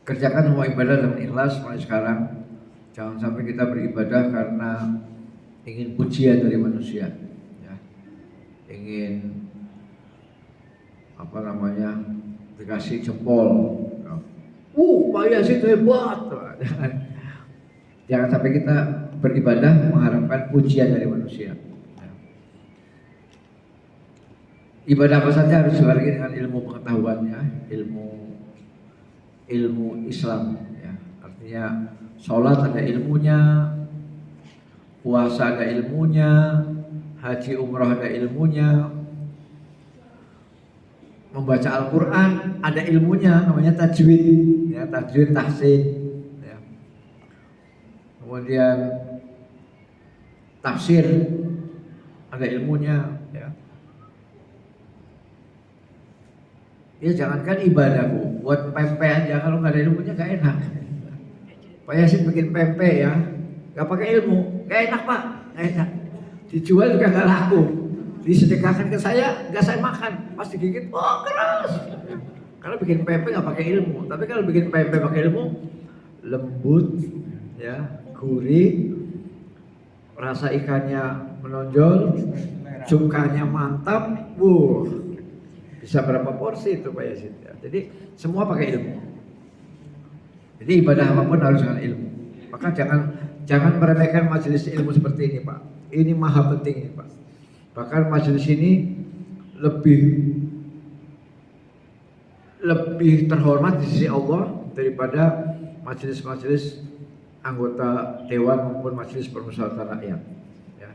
Kerjakan semua ibadah dengan ikhlas mulai sekarang. Jangan sampai kita beribadah karena ingin pujian dari manusia, ya. Ingin dikasih jempol. Pak Yasin itu hebat. Jangan sampai kita beribadah mengharapkan pujian dari manusia. Ibadah apa saja harus dibarengi dengan ilmu pengetahuannya, ilmu Islam, ya. Artinya sholat ada ilmunya, puasa ada ilmunya, haji umroh ada ilmunya, membaca Al-Quran ada ilmunya, namanya tajwid, ya, tajwid tahsin, ya. Kemudian tafsir ada ilmunya, ya. Ya jangankan ibadah Bu, buat pempek aja kalau nggak ada ilmunya nggak enak. Pak Yasin bikin pempek ya, nggak pakai ilmu, nggak enak Pak, nggak enak. Dijual juga nggak laku, disedekahkan ke saya, nggak saya makan, pas digigit, oh keras. Karena bikin pempek nggak pakai ilmu, tapi kalau bikin pempek pakai ilmu, lembut, ya, gurih, rasa ikannya menonjol, cukanya mantap, bisa berapa porsi itu Pak Yasin? Ya. Jadi semua pakai ilmu. Jadi ibadah apapun harus dengan ilmu. Maka jangan meremehkan majelis ilmu seperti ini Pak. Ini maha penting ini Pak. Bahkan majelis ini lebih terhormat di sisi Allah daripada majelis-majelis anggota dewan maupun majelis permusyawaratan rakyat. Ya.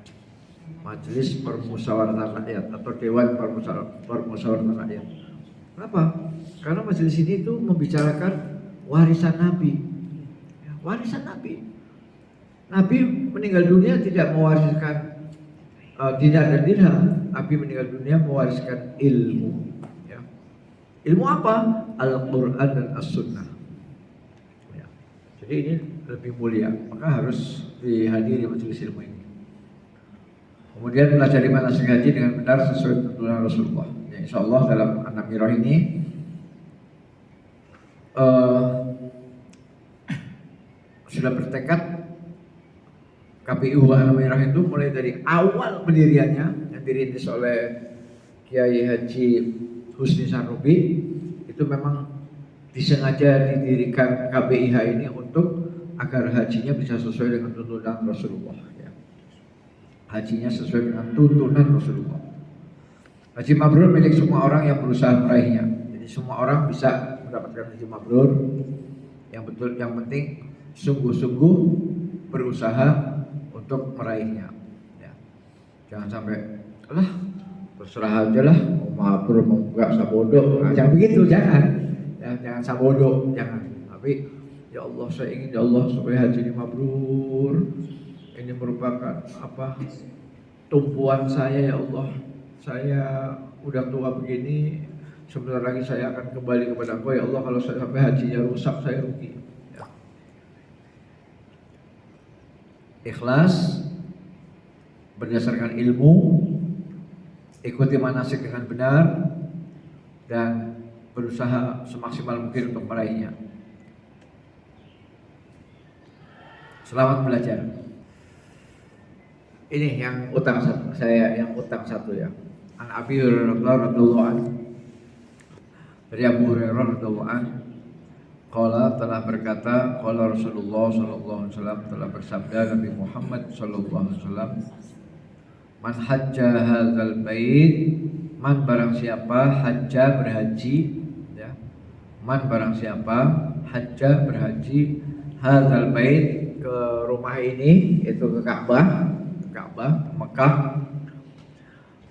Majelis permusyawaratan rakyat atau dewan permusyawaratan rakyat. Kenapa? Karena majelis ini itu membicarakan warisan Nabi. Ya, warisan Nabi. Nabi meninggal dunia tidak mewariskan dinar dan dirham. Nabi meninggal dunia mewariskan ilmu. Ya. Ilmu apa? Al-Quran dan As-Sunnah. Ya. Jadi ini lebih mulia, maka harus dihadiri majelis ilmu ini. Kemudian pelajari manasik haji dengan benar sesuai tuntunan Rasulullah. Ya, insya Allah dalam An-Namirah ini sudah bertekad KPU An-Namirah itu mulai dari awal pendiriannya yang dirintis oleh Kiai Haji Husni Sanubi itu memang disengaja didirikan KPIH ini untuk agar hajinya bisa sesuai dengan tuntunan Rasulullah. Ya. Hajinya sesuai dengan tuntunan Rasulullah. Haji mabrur milik semua orang yang berusaha meraihnya. Jadi semua orang bisa mendapatkan haji mabrur. Yang penting sungguh-sungguh berusaha untuk meraihnya. Ya. Jangan sampai lah terserah aja lah mau mabrur mau enggak sabodo. Nah, jangan begitu, jangan. Jangan sabodo, jangan. Tapi ya Allah saya ingin ya Allah supaya haji ini mabrur. Ini merupakan tumpuan saya ya Allah. Saya udah tua begini, sebentar lagi saya akan kembali kepada Engkau ya Allah. Kalau saya sampai hajinya rusak saya rugi. Ya. Ikhlas berdasarkan ilmu, ikuti manasik dengan benar dan berusaha semaksimal mungkin untuk meraihnya. Selamat belajar. Ini yang utang satu, saya yang utang satu ya. An Abi Hurairah radhiyallahu anhu, dari Abu Hurairah radhiyallahu anhu, qala telah berkata, qala Rasulullah sallallahu alaihi wasallam, telah bersabda Nabi Muhammad sallallahu alaihi wasallam, man hajja hadzal bait, man barang siapa hajja berhaji, ya. Man barang siapa hajja berhaji hadzal bait, ke rumah ini, itu ke Ka'bah, Mekah.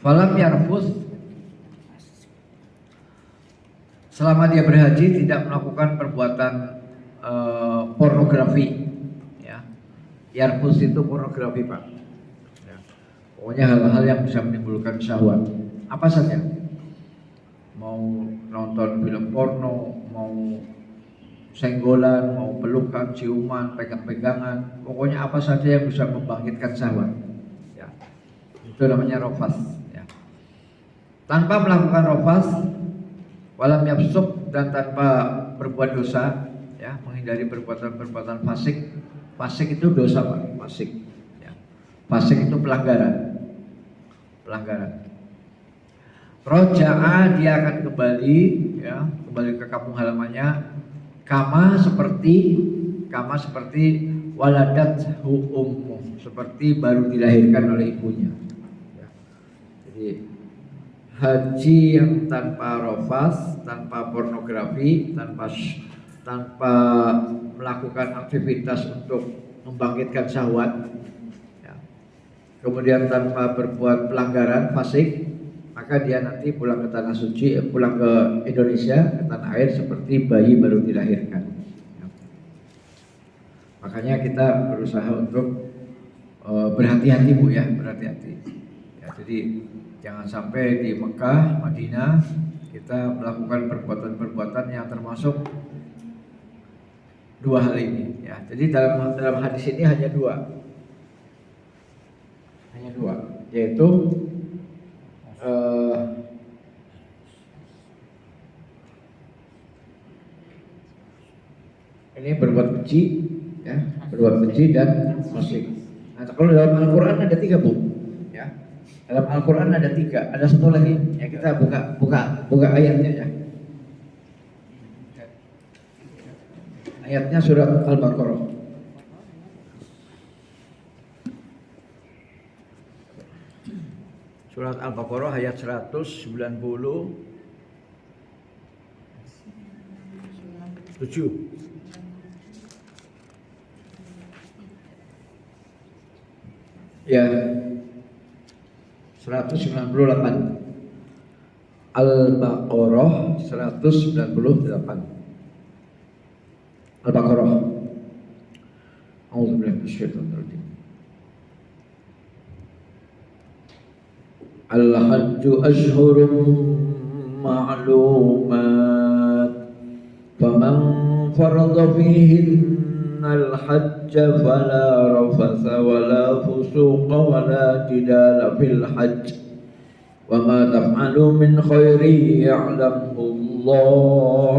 Falam yarfus, selama dia berhaji tidak melakukan perbuatan pornografi, ya. Yarfus itu pornografi Pak. Ya. Pokoknya hal-hal yang bisa menimbulkan syahwat. Apa saja? Mau nonton film porno, mau senggolan, mau pelukan, ciuman, pegang-pegangan, pokoknya apa saja yang bisa membangkitkan syahwat. Ya. Itu namanya rofas. Ya. Tanpa melakukan rofas, walam yafsuk, dan tanpa berbuat dosa, ya, menghindari perbuatan-perbuatan fasik. Fasik itu dosa Pak, fasik. Ya. Fasik itu pelanggaran. Roja'a, dia akan kembali, ya, kembali ke kampung halamannya. Kama seperti waladat ummu, seperti baru dilahirkan oleh ibunya. Ya. Jadi haji yang tanpa rofas, tanpa pornografi, tanpa melakukan aktivitas untuk membangkitkan syahwat, ya. Kemudian tanpa berbuat pelanggaran fasik, maka dia nanti pulang ke tanah suci, pulang ke Indonesia, ke tanah air seperti bayi baru dilahirkan. Ya. Makanya kita berusaha untuk berhati-hati Bu ya, berhati-hati. Ya, jadi jangan sampai di Mekah, Madinah kita kita melakukan perbuatan-perbuatan yang termasuk dua hal ini ya. Jadi dalam hadis ini hanya dua, yaitu ini berbuat benci ya, berbuat benci dan fasik. Nah, kalau dalam Al-Quran ada 3 Bu ya. Dalam Al-Quran ada 3, ada satu lagi ya, kita buka ayatnya ya. Ayatnya surat Al-Baqarah. Surat Al-Baqarah ayat 197. Ya, 198. Al-Baqarah 198. Al-Baqarah. A'udzubillahi minasyaitonir rajim. Al-hajju ashhurun ma'lumat faman farada fihinna al-hajja fala rafatha wala fusuqa wala jidala fil hajj wa ma taf'alu min khairin ya'lamhu Allah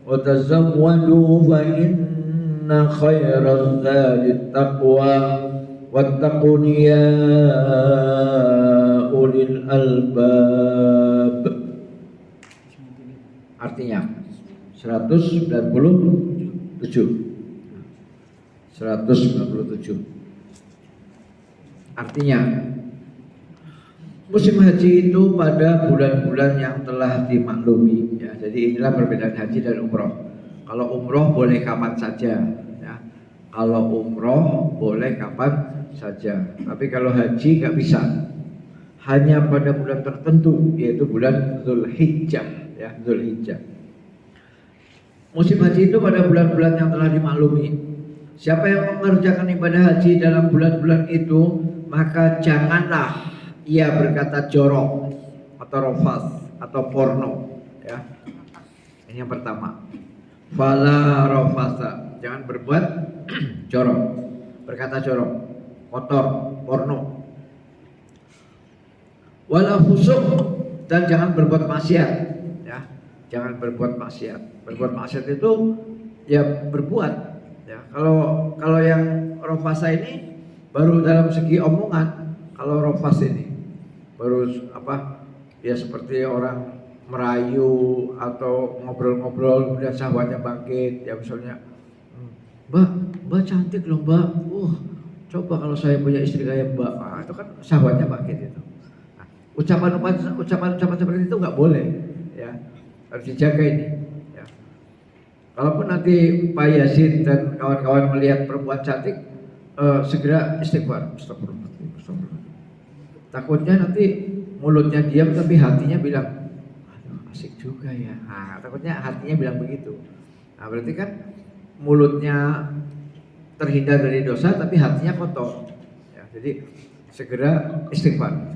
wa tazawwadu fa inna khairaz zadi taqwa wattaquni ya ulil albab. Artinya 197. Artinya musim haji itu pada bulan-bulan yang telah dimaklumi ya. Jadi inilah perbedaan haji dan umroh. Kalau umroh boleh kapan saja ya. Kalau umroh boleh kapan saja. Tapi kalau haji nggak bisa. Hanya pada bulan tertentu, yaitu bulan Dzulhijjah ya, Dzulhijjah. Musim haji itu pada bulan-bulan yang telah dimaklumi. Siapa yang mengerjakan ibadah haji dalam bulan-bulan itu, maka janganlah ia berkata jorok atau rofas atau porno ya. Ini yang pertama. Fala rofasa, jangan berbuat jorok, berkata jorok, kotor, porno. Wala fusuk, dan jangan berbuat maksiat ya. Jangan berbuat maksiat. Berbuat maksiat itu ya berbuat ya. Kalau yang rofasa ini baru dalam segi omongan. Kalau rofas ini baru apa ya, seperti orang merayu atau ngobrol-ngobrol kemudian syahwatnya bangkit ya. Misalnya, Mbak cantik loh Mbak, coba kalau saya punya istri kayak Mbak. Nah, itu kan syahwatnya bangkit itu. Nah, ucapan seperti itu nggak boleh ya, harus dijaga ini ya. Kalaupun nanti Pak Yasin dan kawan-kawan melihat perempuan cantik, segera istighfar, astagfirullah. Takutnya nanti mulutnya diam tapi hatinya bilang, aduh asik juga ya. Nah, takutnya hatinya bilang begitu. Nah, berarti kan mulutnya terhindar dari dosa tapi hatinya kotor ya. Jadi segera istighfar.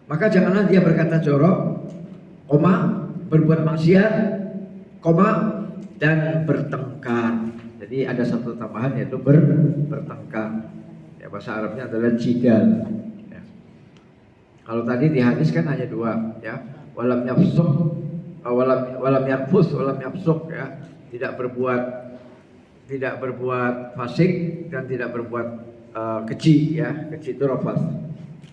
Maka janganlah dia berkata jorok, berbuat maksiat, dan bertengkar. Jadi ada satu tambahan yaitu bertengkar. Ya, bahasa Arabnya adalah jidal. Ya. Kalau tadi di hadis kan hanya 2 ya, walam yafsuk, walam yarfus, walam yafsuk ya, tidak berbuat fasik dan tidak berbuat keji ya. Keji itu rofas,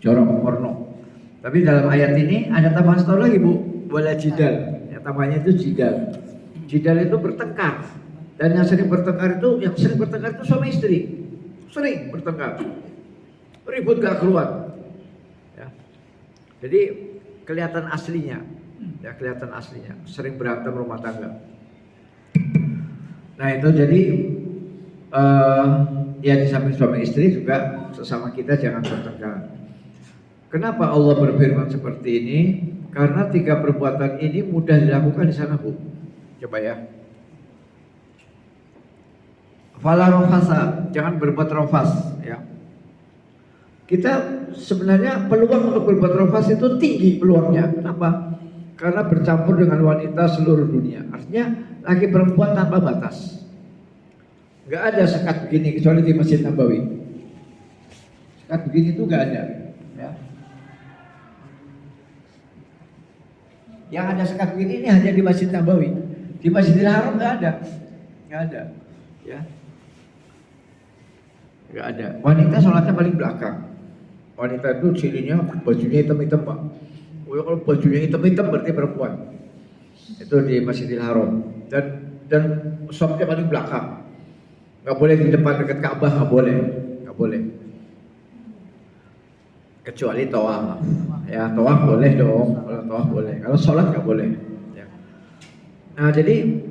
jorok, porno. Tapi dalam ayat ini ada tambahan satu lagi Bu, wala jidal. Ya, tambahannya itu jidal. Jidal itu bertengkar. Dan yang sering bertengkar itu suami istri. Sering bertengkar, ribut gak keluar ya. Jadi kelihatan aslinya ya, sering berantem rumah tangga. Nah itu jadi ya di samping suami istri juga sesama kita jangan bertengkar. Kenapa Allah berfirman seperti ini? Karena 3 perbuatan ini mudah dilakukan di sana Bu. Coba ya. Fala rofasa, jangan berbuat rofas ya. kita sebenarnya peluang untuk berbuat rofas itu tinggi peluangnya. Kenapa? Karena bercampur dengan wanita seluruh dunia. Artinya laki perempuan tanpa batas. Nggak ada sekat begini kecuali di Masjid Nabawi. Sekat begini itu nggak ada. Ya. Yang ada sekat begini ini hanya di Masjid Nabawi. Di Masjidil Haram nggak ada. Nggak ada. Ya. Nggak ada. Wanita sholatnya paling belakang. Wanita itu cirinya bajunya hitam-hitam, Pak. Oh, kalau bajunya hitam-hitam berarti perempuan. Itu di Masjidil Haram. Dan shopnya paling belakang. Nggak boleh di depan dekat Ka'bah, nggak boleh. Nggak boleh. Kecuali tawaf. Ya, tawaf boleh dong. Kalau tawaf boleh. Kalau sholat nggak boleh. Ya. Nah, jadi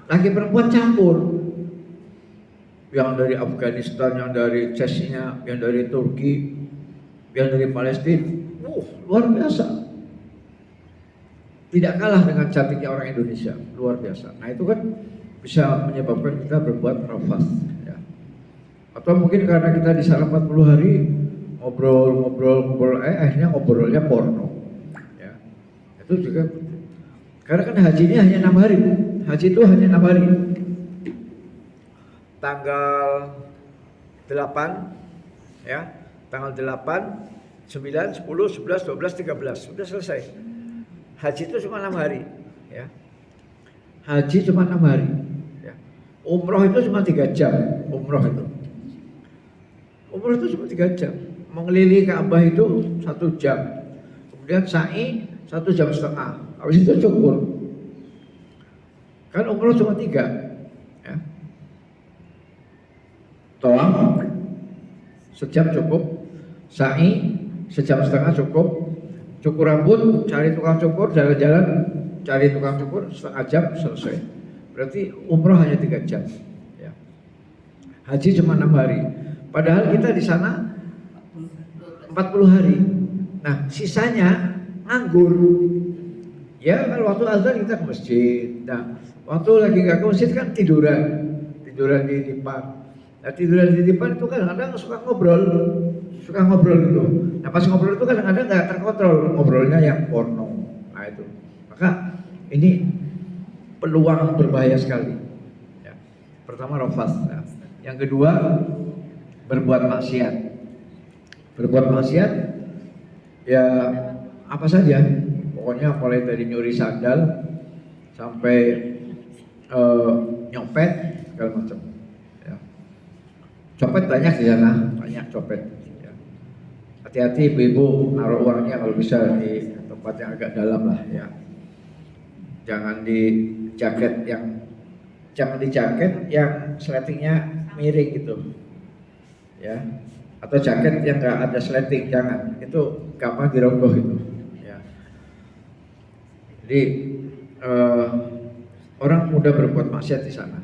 laki perempuan campur. Yang dari Afghanistan, yang dari Chechnya, yang dari Turki, yang dari Palestina, luar biasa. Tidak kalah dengan cantiknya orang Indonesia, luar biasa. Nah itu kan bisa menyebabkan kita berbuat rafas. Ya. Atau mungkin karena kita di sana 40 hari ngobrol, akhirnya ngobrolnya porno. Ya. Itu juga. Karena kan hajinya hanya 6 hari, haji itu hanya 6 hari. Tanggal 8 ya, tanggal 8, 9, 10, 11, 12, 13 sudah selesai. Haji itu cuma 6 hari ya. Haji cuma 6 hari ya. Umroh itu cuma 3 jam. Umroh itu cuma 3 jam. Mengelilingi Ka'bah itu 1 jam. Kemudian sa'i 1,5 jam. Habis itu cukur. Kan umroh cuma 3 ya. Tawaf sejam cukup, sa'i 1,5 jam cukup, cukur rambut, cari tukang cukur, jalan-jalan, cari tukang cukur, setengah jam selesai. Berarti umroh hanya 3 jam. Ya. Haji cuma 6 hari. Padahal kita di sana 40 hari. Nah, sisanya nganggur. Ya, kalau waktu azan kita ke masjid. Nah, waktu lagi nggak ke masjid kan tiduran di depan. Nah, tiduran di depan itu kadang-kadang suka ngobrol gitu. Nah, pas ngobrol itu kadang-kadang nggak terkontrol, ngobrolnya yang porno. Nah itu, maka ini peluang berbahaya sekali. Ya. Pertama rafas. Nah, yang kedua berbuat maksiat. Berbuat maksiat ya apa saja. Pokoknya mulai dari nyuri sandal sampai nyopet segala macam. Ya. Copet banyak di sana, banyak copet. Ya. Hati-hati ibu-ibu naruh uangnya kalau bisa di tempat yang agak dalam lah ya. Jangan di jaket yang sletingnya miring gitu. Ya. Atau jaket yang enggak ada sleting, jangan. Itu gampang dirogoh itu. Ya. Jadi orang mudah berbuat maksiat di sana.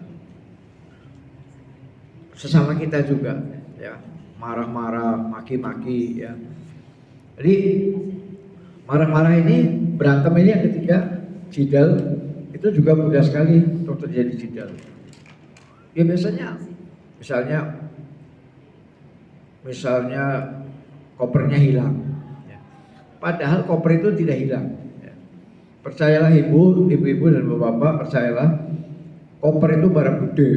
Sesama kita juga, ya, marah-marah, maki-maki, ya. Jadi marah-marah ini, berantem ini yang ketiga, jidal, itu juga mudah sekali untuk terjadi jidal. Ya misalnya kopernya hilang, ya. Padahal koper itu tidak hilang. Ya. Percayalah ibu-ibu dan bapak-bapak, percayalah, koper itu barang gede,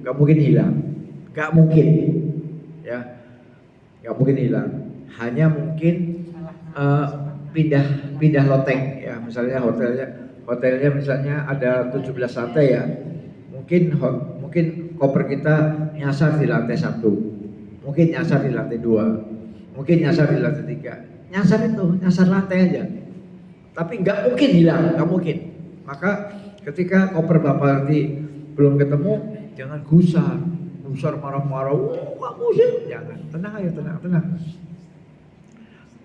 nggak mungkin hilang. Gak mungkin, ya, gak mungkin hilang. Hanya mungkin pindah loteng, ya. Misalnya hotelnya misalnya ada 17 lantai ya. Mungkin koper kita nyasar di lantai 1, mungkin nyasar di lantai 2, mungkin nyasar di lantai 3. Nyasar lantai aja. Tapi nggak mungkin hilang, nggak mungkin. Maka ketika koper bapak nanti belum ketemu, jangan gusar marah-marah, kamu sih, jangan, tenang aja, tenang.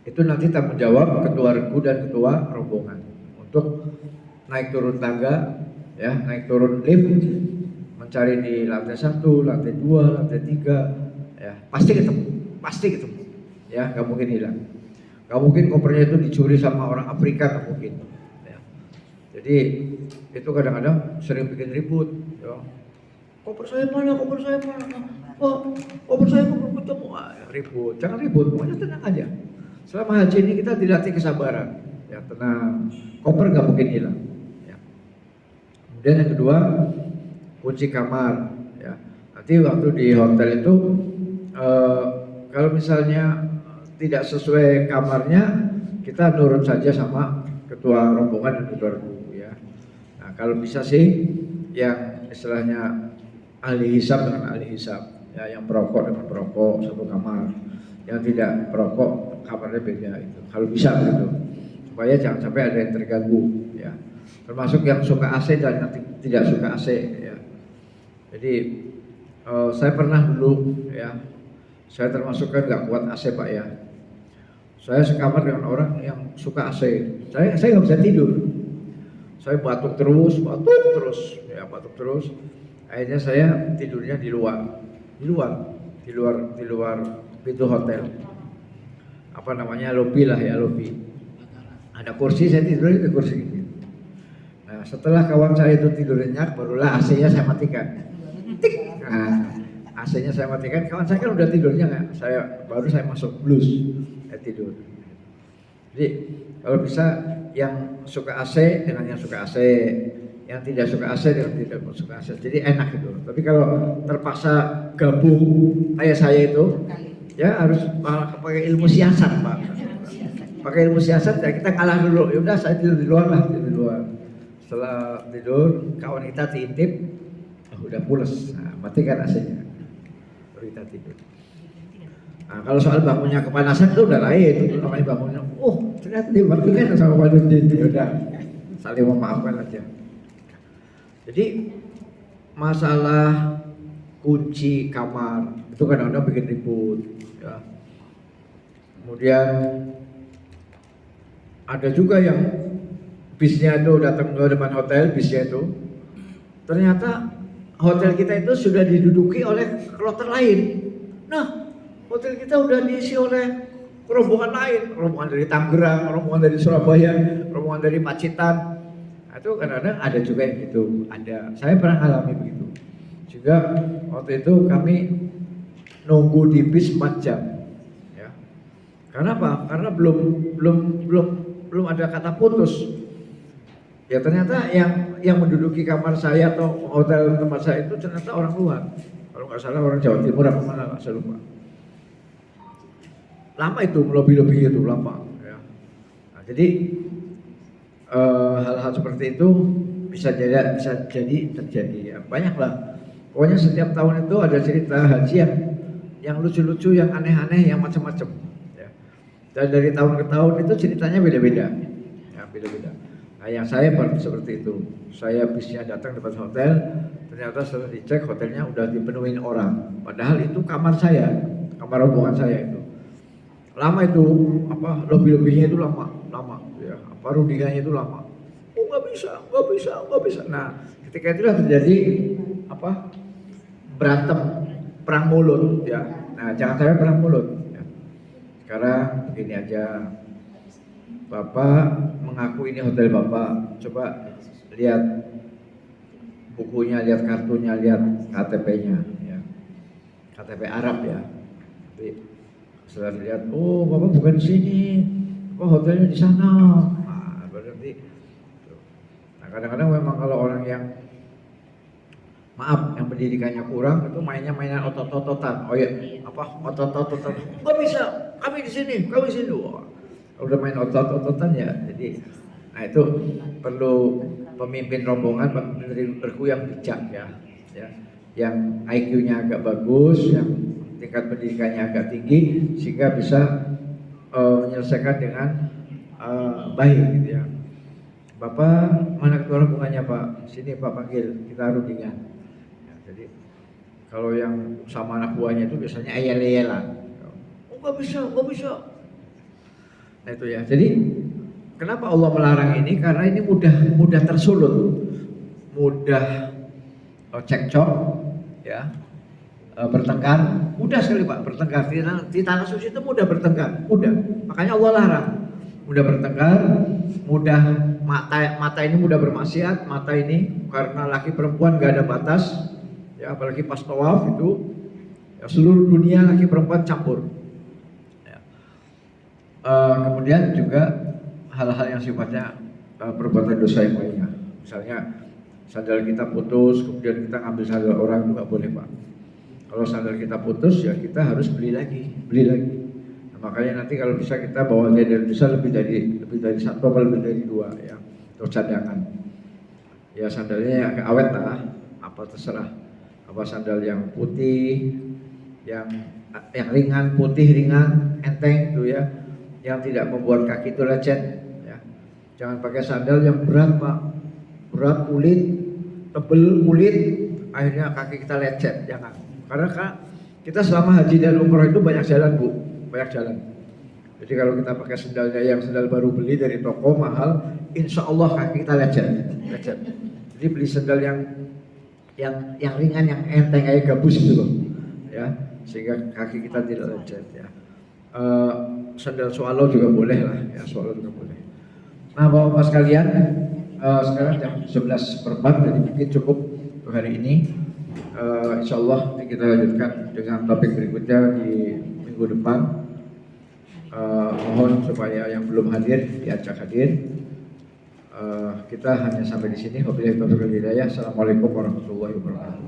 Itu nanti tanggung jawab ketua regu dan ketua rombongan untuk naik turun tangga, ya, naik turun lift, mencari di lantai 1, lantai 2, lantai 3, ya, pasti ketemu, ya, nggak mungkin hilang, nggak mungkin kopernya itu dicuri sama orang Afrika, nggak mungkin, ya. Jadi itu kadang-kadang sering bikin ribut, ya. koper saya mana, koper saya mana, oh koper saya belum ketemu, ribut, jangan ribut, pokoknya tenang aja. Selama haji ini kita dilatih kesabaran, ya tenang, koper nggak mungkin hilang. Ya. Kemudian yang kedua, kunci kamar, ya. Nanti waktu di hotel itu, kalau misalnya tidak sesuai kamarnya, kita nurut saja sama ketua rombongan dan ketua guru, ya. Nah kalau bisa sih, yang istilahnya ahli hisab dengan ahli hisab, ya yang perokok dengan perokok satu kamar, yang tidak perokok kamarnya beda itu. Kalau bisa begitu, supaya jangan sampai ada yang terganggu, ya. Termasuk yang suka AC dan yang tidak suka AC, ya. Jadi saya pernah dulu, ya, saya termasuk kan nggak kuat AC Pak ya. Saya sekamar dengan orang yang suka AC. Saya nggak bisa tidur. Saya batuk terus, ya batuk terus. Akhirnya saya tidurnya di luar pintu hotel. Apa namanya, lobi lah ya, lobi. Ada kursi, saya tidur di kursi ini. Nah setelah kawan saya itu tidur nyenyak, barulah AC-nya saya matikan. Tik. Nah AC-nya saya matikan, kawan saya kan udah tidurnya nggak, baru saya masuk blues, saya tidur. Jadi kalau bisa yang suka AC dengan yang suka AC, yang tidak suka AC dengan tidak suka AC, jadi enak gitu. Tapi kalau terpaksa gabung kayak saya itu, ya harus pakai ilmu siasat Pak. Pakai ilmu siasat ya, kita kalah dulu. Ya udah saya tidur di luar lah, tidur di luar. Setelah tidur, kawan kita diintip, udah pules, nah, matikan AC-nya. Baru kita tidur. Nah, kalau soal bangunnya kepanasan itu udah lain, itu namanya bangunnya. Ternyata dimatikan sama Pak Nurdin, udah saling memaafkan aja. Jadi masalah kunci kamar itu kadang-kadang bikin ribut, ya. Kemudian ada juga yang bisnya itu datang ke depan hotel, bisnya itu ternyata hotel kita itu sudah diduduki oleh kloter lain. Nah, hotel kita udah diisi oleh rombongan lain, rombongan dari Tangerang, rombongan dari Surabaya, rombongan dari Pacitan. Nah, itu kadang-kadang ada juga yang gitu, ada. Saya pernah alami begitu. Juga waktu itu kami nunggu di bis 4 jam, ya. Karena apa? Karena belum ada kata putus. Ya ternyata yang menduduki kamar saya atau hotel tempat saya itu ternyata orang luar. Kalau nggak salah orang Jawa Timur apa mana, nggak saya lupa. Lama itu, lobby itu lama, ya. Nah, jadi hal-hal seperti itu bisa jadi terjadi, ya. Banyak lah. Pokoknya setiap tahun itu ada cerita haji yang lucu-lucu, yang aneh-aneh, yang macam-macam, ya. Dan dari tahun ke tahun itu ceritanya beda-beda, ya, beda-beda. Nah, yang saya seperti itu, saya bisnya datang depan hotel, ternyata setelah dicek hotelnya udah dipenuhin orang, padahal itu kamar saya, kamar rombongan saya itu. Lama itu, apa, lobby-lobbynya itu lama, ya, apa rundingannya itu lama. Nggak bisa. Nah, ketika itulah terjadi apa, berantem, perang mulut, ya. Nah, jangan sampai perang mulut, ya. Sekarang begini aja, Bapak mengaku ini hotel Bapak, coba lihat bukunya, lihat kartunya, lihat KTP-nya, ya. KTP Arab, ya. Tapi setelah lihat, oh Bapak bukan di sini, kok hotelnya di sana. Nah, berarti. Nah, kadang-kadang memang kalau orang yang maaf, yang pendidikannya kurang itu mainan otot-ototan. Oh ya, apa otot-ototan? Nggak bisa, kami di sini. Wah, udah main otot-ototan ya. Jadi, nah itu perlu pemimpin rombongan, pemimpin berku yang bijak, ya. Yang IQ-nya agak bagus, yang tingkat pendidikannya agak tinggi, sehingga bisa menyelesaikan dengan baik, gitu ya. Bapak mana ketua rombongannya Pak? Sini Pak panggil, kita rundingan. Ya, jadi kalau yang sama anak buahnya itu biasanya ayel-ayelan. Oh nggak bisa. Nah itu ya. Jadi kenapa Allah melarang ini? Karena ini mudah tersulut, mudah cekcok, ya. Bertengkar, mudah sekali Pak bertengkar di tanah suci itu mudah bertengkar, mudah. Makanya Allah larang, mudah bertengkar, mudah mata ini mudah bermaksiat, mata ini karena laki perempuan gak ada batas, ya ya, apalagi pas tawaf itu ya, seluruh dunia laki perempuan campur. Ya. Kemudian juga hal-hal yang sifatnya perbuatan dosa yang lainnya, misalnya sandal kita putus, kemudian kita ngambil sandal orang itu nggak boleh Pak. Kalau sandal kita putus ya kita harus beli lagi. Nah, makanya nanti kalau bisa kita bawa dari Indonesia lebih dari satu atau lebih dari dua ya, atau cadangan. Ya sandalnya yang awet lah, apa terserah. Apa sandal yang putih, yang ringan, putih ringan, enteng itu ya, yang tidak membuat kaki itu lecet. Ya. Jangan pakai sandal yang berat Pak, berat kulit, tebel kulit, akhirnya kaki kita lecet. Jangan. Karena kita selama haji dan umroh itu banyak jalan Bu, banyak jalan. Jadi kalau kita pakai sandalnya yang sandal baru beli dari toko mahal, insya Allah kaki kita lecet. Jadi beli sandal yang ringan, yang enteng kayak gabus gitu loh, ya, sehingga kaki kita tidak lecet ya. Sandal swallow juga boleh lah, ya swallow juga boleh. Nah bapak-bapak sekalian, sekarang jam 11:04, jadi mungkin cukup untuk hari ini. Insya Allah kita lanjutkan dengan topik berikutnya di minggu depan. Mohon supaya yang belum hadir diajak hadir. Kita hanya sampai di sini. Wabillahi taufiq wal hidayah. Assalamualaikum warahmatullahi wabarakatuh.